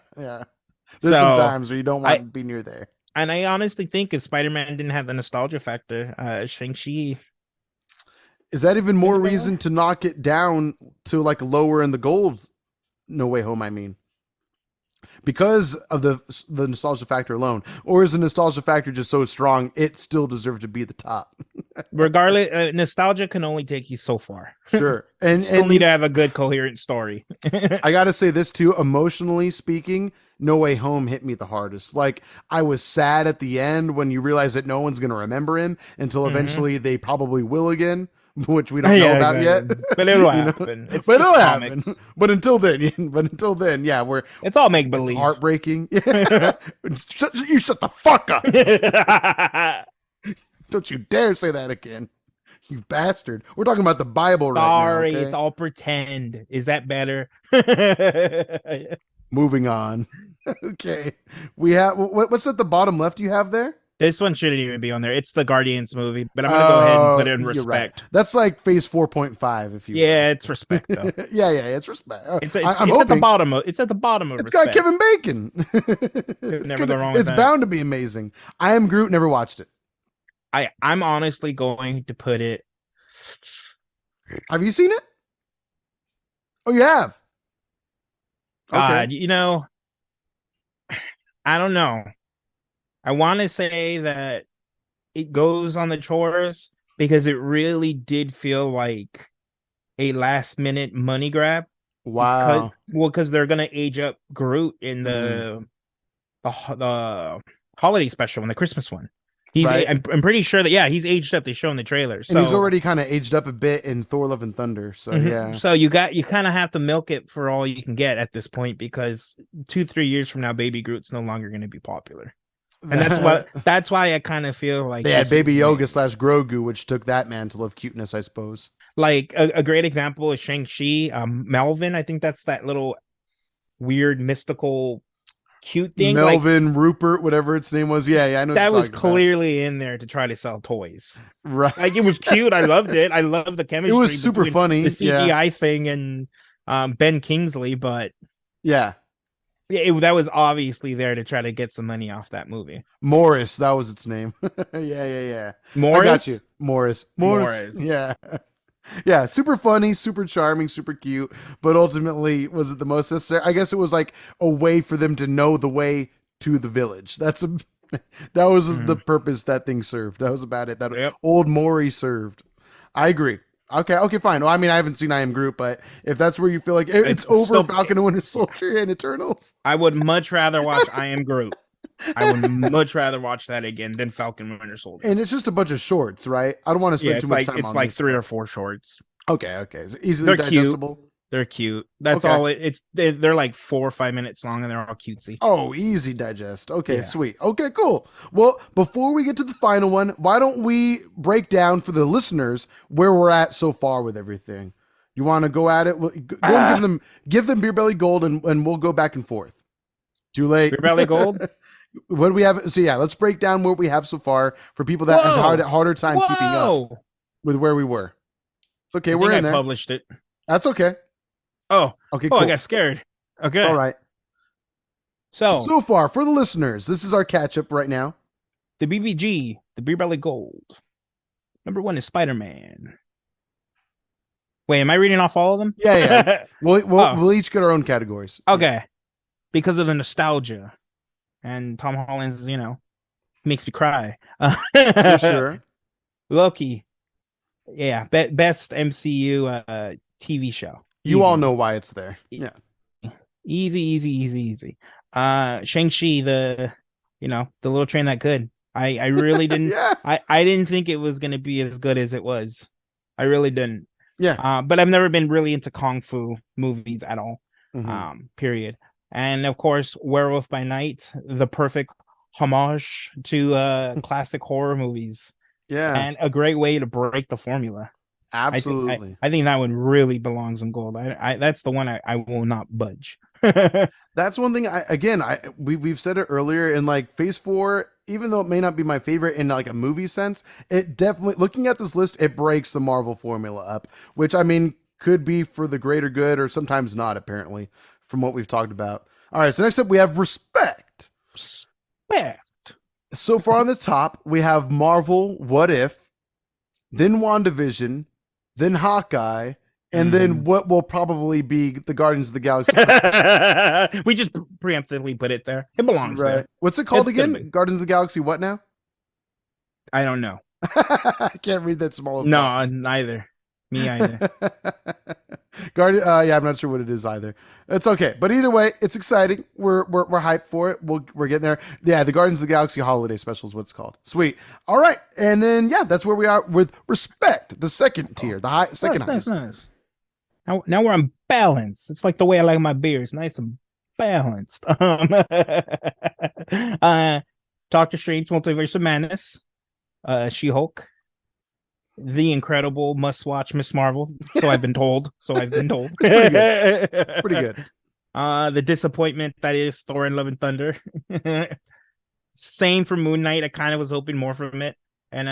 There's some times where you don't want to be near there. And I honestly think if Spider-Man didn't have the nostalgia factor, Shang-Chi. Is that even more reason to knock it down to like lower in the gold? No Way Home, I mean. Because of the nostalgia factor alone, or is the nostalgia factor just so strong it still deserves to be at the top? Regardless, nostalgia can only take you so far. Sure, and still need to have a good coherent story. I gotta say this too, emotionally speaking, No Way Home hit me the hardest. Like I was sad at the end when you realize that no one's gonna remember him until eventually they probably will again. Which we don't know about yet, but it'll happen. It'll happen. But until then, yeah, it's all make believe. Heartbreaking. You shut the fuck up! Don't you dare say that again, you bastard. We're talking about the Bible right now. Sorry, it's all pretend. Is that better? Moving on. Okay, we have what's at the bottom left? You have there. This one shouldn't even be on there. It's the Guardians movie, but I'm gonna go ahead and put it in respect. Right. That's like phase 4.5, if you. Yeah, it's respect though. yeah, it's respect. It's at the bottom of. It's at the bottom of. It's got Kevin Bacon. It's bound to be amazing. I Am Groot. Never watched it. I'm honestly going to put it. Have you seen it? Oh, you have. Okay. I don't know. I want to say that it goes on the chores because it really did feel like a last minute money grab. Wow. Because they're gonna age up Groot in the holiday special and the Christmas one. I'm pretty sure that he's aged up. They show in the trailer, so and he's already kind of aged up a bit in Thor: Love and Thunder. So yeah. So you kind of have to milk it for all you can get at this point because 2-3 years from now, Baby Groot's no longer going to be popular. And that's why I kind of feel like they had Baby Yoga / Grogu, which took that mantle of cuteness, I suppose. Like a great example is Shang-Chi, Melvin. I think that's that little weird mystical cute thing. Melvin, Rupert, whatever its name was. Yeah, I know. That was clearly in there to try to sell toys. Right. Like it was cute. I loved it. I loved the chemistry. It was super funny. The CGI thing and Ben Kingsley, but yeah. That was obviously there to try to get some money off that movie. Morris, that was its name. Yeah. Morris? I got you. Morris. Yeah, super funny, super charming, super cute, but ultimately, was it the most necessary? I guess it was like a way for them to know the way to the village. That was the purpose that thing served. That was about it. That old Maury served. I agree. Okay, fine. Well, I mean, I haven't seen I Am Groot, but if that's where you feel like it's over Falcon and Winter Soldier and Eternals. I would much rather watch I Am Groot. I would much rather watch that again than Falcon Winter Soldier. And it's just a bunch of shorts, right? I don't want to spend too much time on it's like this. 3 or 4 shorts. Okay. It's easily They're digestible. Cute. They're cute. That's all. They're like 4 or 5 minutes long, and they're all cutesy. Oh, easy digest. Okay, sweet. Okay, cool. Well, before we get to the final one, why don't we break down for the listeners where we're at so far with everything? You want to go at it? Go and give them Beer Belly Gold, and we'll go back and forth. Too late. Beer Belly Gold. What do we have? So yeah, let's break down what we have so far for people that have harder time keeping up with where we were. It's okay. We're in there. I published it. That's okay. Oh, okay. Cool. I got scared. Okay. All right. So far for the listeners, this is our catch up right now. The BBG, the Beer Belly Gold. Number 1 is Spider-Man. Wait, am I reading off all of them? Yeah. We'll each get our own categories. Okay. Because of the nostalgia. And Tom Holland's, makes me cry. For sure. Loki. Yeah, best MCU TV show. You all know why it's there. Yeah. Easy. Shang-Chi, the little train that could. I really didn't. Yeah. I didn't think it was gonna be as good as it was. I really didn't. Yeah. But I've never been really into kung fu movies at all. Period. And of course, Werewolf by Night, the perfect homage to classic horror movies. Yeah. And a great way to break the formula. Absolutely. I think that one really belongs in gold. That's the one I will not budge. That's one thing. We've said it earlier in like Phase 4, even though it may not be my favorite in like a movie sense, it definitely, looking at this list, it breaks the Marvel formula up, which I mean could be for the greater good or sometimes not, apparently, from what we've talked about. All right, so next up we have Respect. So far on the top, we have Marvel What If, then WandaVision, then Hawkeye, and then what will probably be the Guardians of the Galaxy. We just preemptively put it there. It belongs there. What's it called again? Guardians of the Galaxy what now? I don't know. I can't read that small. No, neither. Me either. I'm not sure what it is either. It's okay, but either way, it's exciting. We're hyped for it. We're getting there. Yeah, the Guardians of the Galaxy Holiday Special is what it's called. Sweet. All right, and then that's where we are with Respect, the second tier, the second highest. Nice. Now we're on balance. It's like the way I like my beers, nice and balanced. Doctor Strange, Multiverse of Madness, She-Hulk. The Incredible, must-watch Miss Marvel. So I've been told. Pretty good. The disappointment that is Thor and Love and Thunder. Same for Moon Knight. I kind of was hoping more from it. And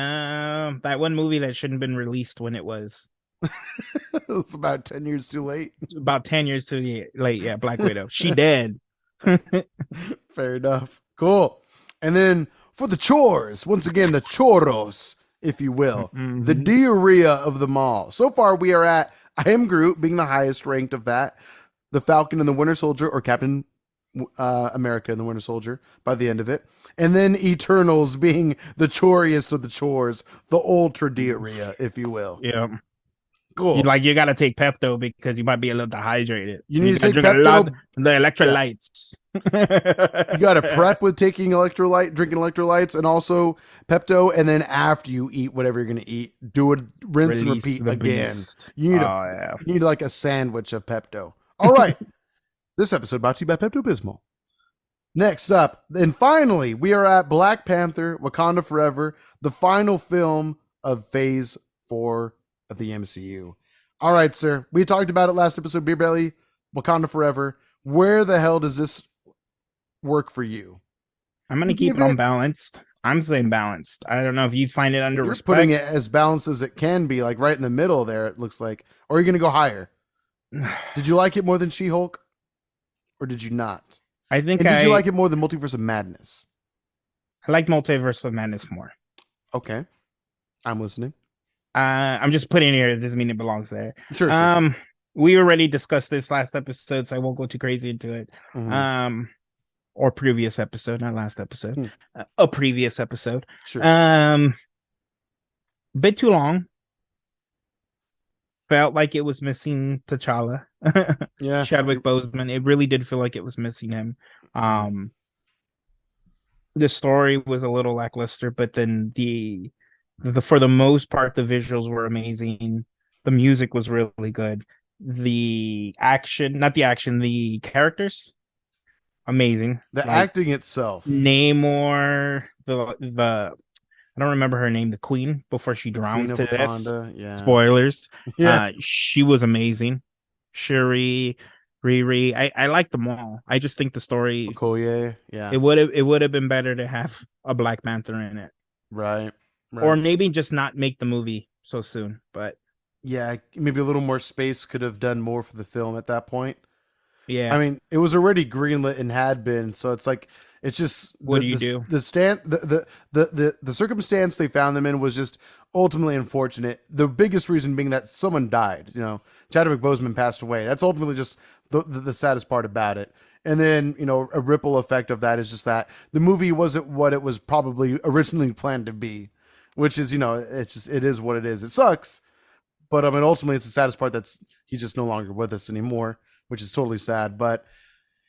that one movie that shouldn't have been released when it was. It's about 10 years too late. About 10 years too late. Yeah, Black Widow. She dead. Fair enough. Cool. And then for the chores, once again, the choros, if you will, the diarrhea of them all. So far, we are at I Am Groot being the highest ranked of that, the Falcon and the Winter Soldier, or Captain America and the Winter Soldier by the end of it, and then Eternals being the choriest of the chores, the ultra diarrhea, if you will. Yeah. Cool. You got to take Pepto because you might be a little dehydrated. You need to take drink Pepto. A lot of the electrolytes. You got to prep with drinking electrolytes, and also Pepto. And then after you eat whatever you're going to eat, do it, rinse and repeat again. Beast. You need like a sandwich of Pepto. All right. This episode brought to you by Pepto-Bismol. Next up, and finally, we are at Black Panther: Wakanda Forever, the final film of Phase 4 of the MCU. All right, sir. We talked about it last episode. Beer Belly, Wakanda Forever. Where the hell does this work for you? I'm gonna keep it unbalanced. I'm saying balanced. I don't know if you find it under respect. Putting it as balanced as it can be, like right in the middle there. It looks like. Or are you gonna go higher? Did you like it more than She-Hulk, or did you not? Did you like it more than Multiverse of Madness? I like Multiverse of Madness more. Okay, I'm listening. I'm just putting it here. It doesn't mean it belongs there. Sure. We already discussed this last episode, so I won't go too crazy into it. Or previous episode, not last episode. A previous episode. Sure. Bit too long. Felt like it was missing T'Challa. Yeah. Chadwick Boseman. It really did feel like it was missing him. The story was a little lackluster, but then the for the most part, the visuals were amazing. The music was really good. The action, not the action, the characters, amazing. The Like acting itself, Namor, the I don't remember her name, the queen before she the Queen drowns of to death. Wakanda, yeah, Spoilers. yeah, She was amazing. Shuri, Riri, I like them all. I just think the story Okoye, yeah, it would have been better to have a Black Panther in it, right, or right. maybe just not make the movie so soon. But Yeah, maybe a little more space could have done more for the film at that point. I yeah, mean, it was already greenlit and had been, so it's like it's just what do you do? the circumstance they found them in was just ultimately unfortunate. The biggest reason being that someone died. You know, Chadwick Boseman passed away. That's ultimately just the saddest part about it. And then a ripple effect of that is just that the movie wasn't what it was probably originally planned to be, which is it's just it is what it is. It sucks, but I mean ultimately it's the saddest part that's he's just no longer with us anymore, which is totally sad. But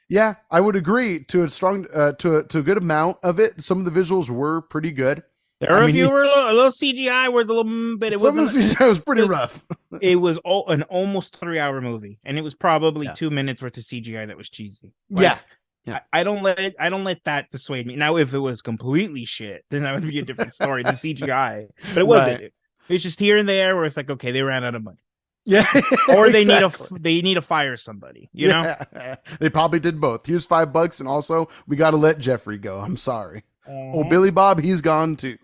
yeah, I would agree to a strong to a good amount of it. Some of the visuals were pretty good. There I were a mean, few were a little CGI was a little bit. It some of the wasn't. CGI was pretty rough. It was an almost 3 hour movie, and it was probably Yeah, 2 minutes worth of CGI that was cheesy. yeah, Like yeah. I don't let that dissuade me. Now, if it was completely shit, then that would be a different story. The CGI, but it wasn't. Right. It's just here and there where it's like, okay, they ran out of money, Yeah, or exactly. they need to fire somebody. You know. Yeah, they probably did both. Here's $5, and also we got to let Jeffrey go. I'm sorry. Oh, Uh-huh. Billy Bob, he's gone too.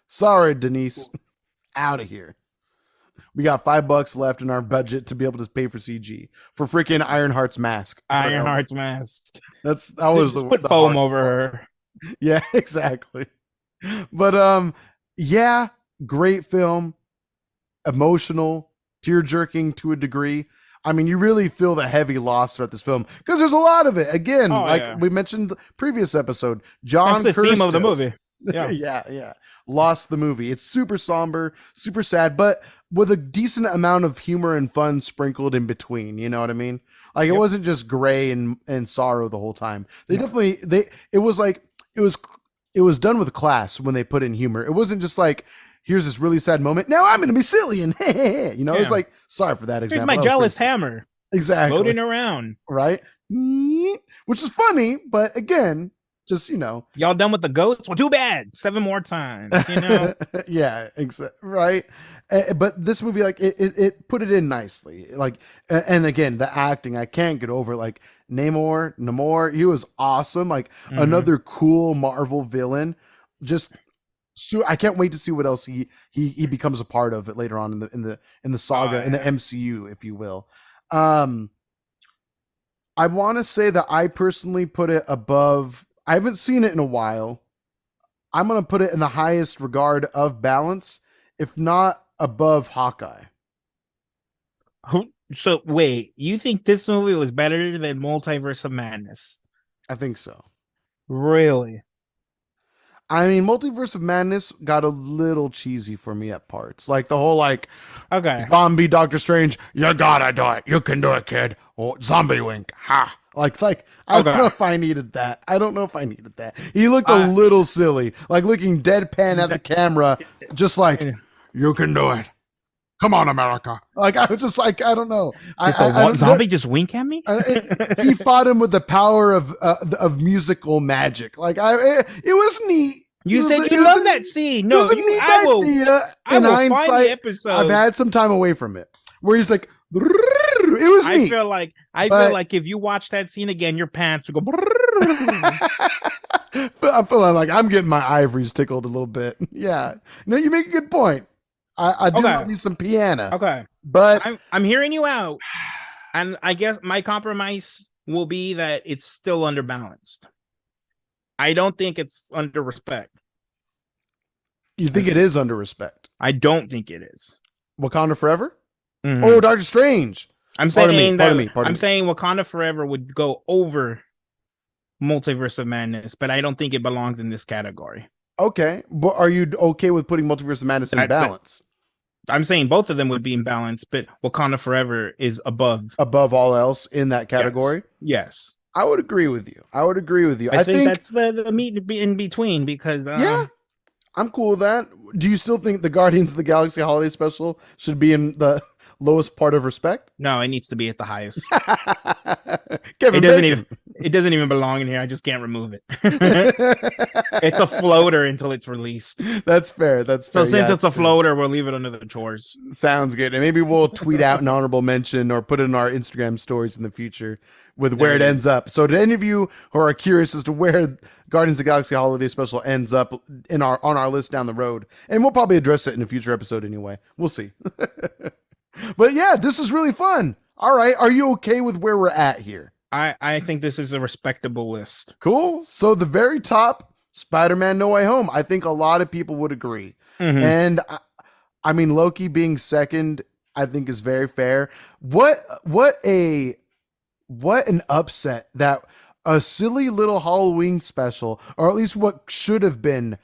Sorry, Denise. Out of here. We got $5 left in our budget to be able to pay for CG for freaking Ironheart's mask, her helmet. Ironheart's mask. That was Just put the foam hardest over part. her. Yeah, exactly. But yeah, great film, emotional, tear jerking to a degree. I mean, you really feel the heavy loss throughout this film because there's a lot of it. Again, Oh like yeah, we mentioned the previous episode, that's John the theme of the Kirstis. movie. Yeah. Yeah, yeah. Lost the movie. It's super somber, super sad, but with a decent amount of humor and fun sprinkled in between. You know what I mean? Like it Yep. wasn't just gray and sorrow the whole time. They No. definitely they it was like it was it was done with class when they put in humor. It wasn't just like here's this really sad moment. Now I'm going to be silly and it's Yeah. like sorry for that Here's example. my That was pretty jealous stupid. hammer Exactly. floating around. Right? Which is funny, but again, just Y'all done with the goats? Well, too bad. 7 more times. You know. yeah, right. But this movie, like it put it in nicely. Like, and again, the acting, I can't get over. Like Namor, he was awesome. Like Mm-hmm. another cool Marvel villain. Just so I can't wait to see what else he becomes a part of it later on in the Oh saga in the yeah. MCU, if you will. Um, I want to say that I personally put it above. I haven't seen it in a while. I'm going to put it in the highest regard of balance, if not above Hawkeye. So wait, you think this movie was better than Multiverse of Madness? I think so. Really? I mean, Multiverse of Madness got a little cheesy for me at parts. Like the whole Okay. zombie Doctor Strange, you gotta do it. You can do it, kid. Or zombie wink. Ha. Like I don't know Okay. if I needed that. I don't know if I needed that. He looked a Uh, little silly, like looking deadpan at the that, camera, just like you can do it. Come on, America. Like I was just like, I don't know. did the I don't. zombie just wink at me? He fought him with the power of musical magic. Like it was neat. You said It you was love a that neat, scene. it was No, a you. neat I will. idea. I In will find the hindsight, I've episode. had some time away from it, where he's like, it was I neat, feel like I feel but like if you watch that scene again, your pants would go. but I'm feeling like I'm getting my ivories tickled a little bit. Yeah, no, you make a good point. I do Okay. love me some piano, Okay. but I'm hearing you out, and I guess my compromise will be that it's still underbalanced. I don't think it's under respect. you think it is under respect. I don't think it is. Wakanda Forever. Mhm. Oh, Doctor Strange. I'm Pardon me. saying Pardon that me. Pardon I'm me. saying Wakanda Forever would go over Multiverse of Madness, but I don't think it belongs in this category. Okay, but are you okay with putting Multiverse of Madness in That balance I'm saying both of them would be in balance, but Wakanda Forever is above. above all else in that category? Yes. Yes. I would agree with you. I think that's the meat in between because yeah, I'm cool with that. Do you still think the Guardians of the Galaxy Holiday Special should be in the lowest part of respect? No, it needs to be at the highest. Kevin Bacon. It doesn't even belong in here. I just can't remove it. It's a floater until it's released. That's fair. So since it's a floater, we'll leave it under the chores. Sounds good. And maybe we'll tweet out an honorable mention or put it in our Instagram stories in the future with where it ends up. So to any of you who are curious as to where Guardians of the Galaxy Holiday Special ends up on our list down the road, and we'll probably address it in a future episode anyway. We'll see. But yeah, this is really fun. All right. Are you okay with where we're at here? I think this is a respectable list. Cool. So the very top, Spider-Man No Way Home. I think a lot of people would agree. Mm-hmm. And I mean, Loki being second, I think is very fair. What an upset that a silly little Halloween special, or at least what should have been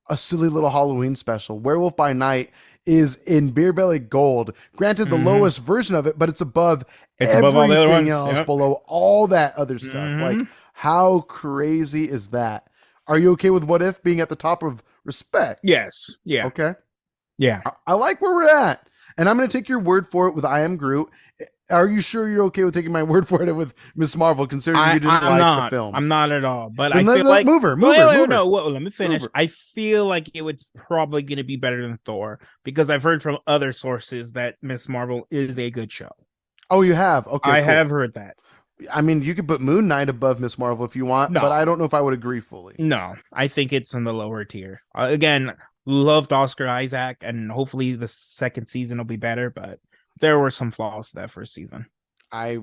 a silly little Halloween special, Werewolf by Night, is in Beer Belly Gold. Granted, the lowest version of it, but it's above everything else, below all that other stuff. Like, how crazy is that? Are you okay with What If being at the top of respect? Yes. Yeah. Okay. Yeah. I like where we're at. And I'm going to take your word for it with I Am Groot. Are you sure you're okay with taking my word for it with Miss Marvel, considering you didn't like the film? I'm not at all. But then I feel like... Move her. No, let me finish. I feel like it was probably going to be better than Thor, because I've heard from other sources that Miss Marvel is a good show. Oh, you have? Okay, I have heard that. I mean, you could put Moon Knight above Miss Marvel if you want, but I don't know if I would agree fully. No, I think it's in the lower tier. Again, loved Oscar Isaac, and hopefully the second season will be better, but there were some flaws to that first season. I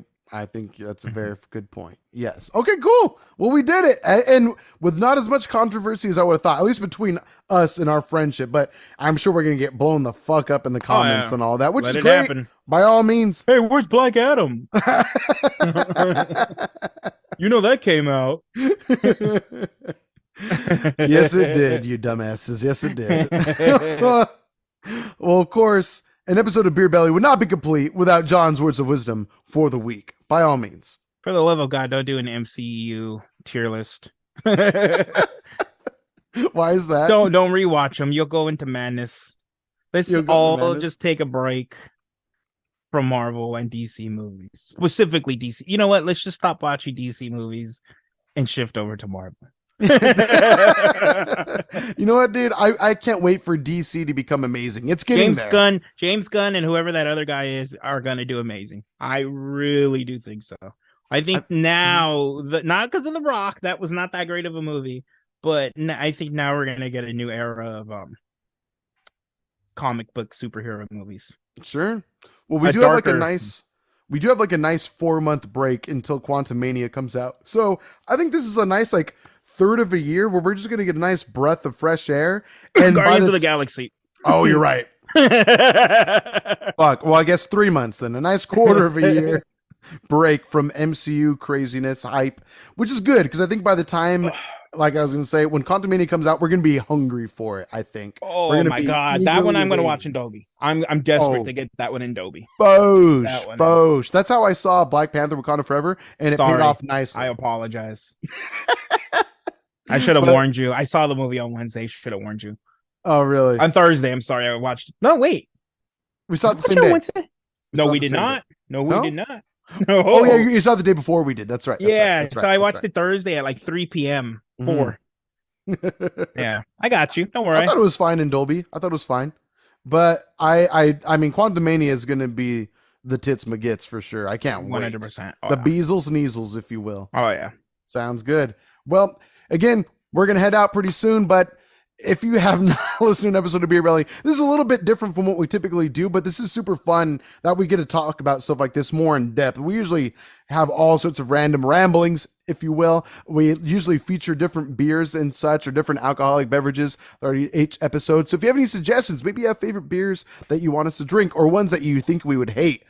think that's a very good point. Yes. Okay, cool. Well, we did it. And with not as much controversy as I would have thought, at least between us and our friendship, but I'm sure we're going to get blown the fuck up in the comments and all that, which is great. Happen. By all means. Hey, where's Black Adam? You know that came out. Yes, it did, you dumbasses. Yes, it did. Well, of course, an episode of Beer Belly would not be complete without John's words of wisdom for the week. By all means. For the love of God, don't do an MCU tier list. Why is that? Don't rewatch them. You'll go into madness. Let's all just take a break from Marvel and DC movies. Specifically DC. You know what? Let's just stop watching DC movies and shift over to Marvel. You know what, dude? I can't wait for DC to become amazing. It's getting there. James Gunn and whoever that other guy is are gonna do amazing. I really do think so. I think now, not because of The Rock, that was not that great of a movie, but I think now we're gonna get a new era of comic book superhero movies. Sure. Well, we do have like a nice 4-month break until Quantumania comes out. So I think this is a nice third of a year where we're just going to get a nice breath of fresh air. And Guardians of the Galaxy. Oh, you're right. Fuck. Well, I guess 3 months then. A nice quarter of a year break from MCU craziness, hype, which is good because I think by the time, like I was going to say, when Quantumania comes out, we're going to be hungry for it, I think. Oh, my God. That one I'm going to watch in Dolby. I'm desperate to get that one in Dolby. Bosh. That's how I saw Black Panther Wakanda Forever, and it paid off nicely. I apologize. I should have warned you. I saw the movie on Wednesday. Should have warned you. Oh, really? On Thursday. I'm sorry. I watched. No, wait. We saw it the same day. Wednesday? No, we did not. No, we did not. No. Oh, yeah. You saw it the day before we did. That's right. So I watched it Thursday at 3 p.m. 4. Yeah. I got you. Don't worry. I thought it was fine in Dolby. I thought it was fine. But I mean, Quantumania is going to be the tits magits for sure. I can't wait. 100%. The Beezles and Easels, if you will. Oh, yeah. Sounds good. Well, again, we're going to head out pretty soon, but if you have not listened to an episode of Beer Belly, this is a little bit different from what we typically do, but this is super fun that we get to talk about stuff like this more in depth. We usually have all sorts of random ramblings, if you will. We usually feature different beers and such, or different alcoholic beverages each episode. So if you have any suggestions, maybe you have favorite beers that you want us to drink or ones that you think we would hate,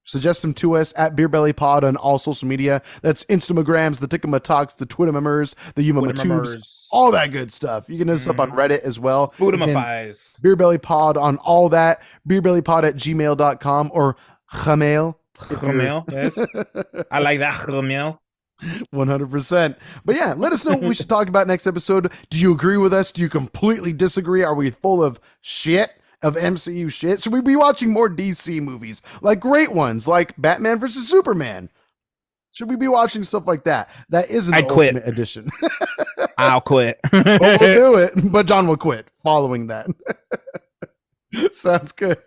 suggest them to us at BeerBellyPod on all social media. That's Instagrams, the Tickamatox, the Twittermemers, the Yumamatubes, all that good stuff. You can hit us up on Reddit as well. Foodamifies. BeerBellyPod on all that. BeerBellyPod@gmail.com or Gmail. Gmail, yes. I like that. Gmail. 100%. But yeah, let us know what we should talk about next episode. Do you agree with us? Do you completely disagree? Are we full of shit? Of MCU shit? Should we be watching more DC movies? Like great ones, like Batman versus Superman? Should we be watching stuff like that? That isn't the Ultimate Edition. I'll quit. But we'll do it, but John will quit following that. Sounds good.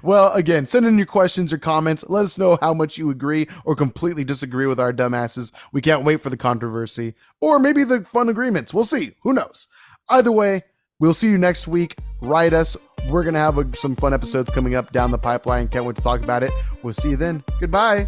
Well, again, send in your questions or comments. Let us know how much you agree or completely disagree with our dumbasses. We can't wait for the controversy or maybe the fun agreements. We'll see. Who knows? Either way, we'll see you next week. Write us. We're going to have some fun episodes coming up down the pipeline. Can't wait to talk about it. We'll see you then. Goodbye.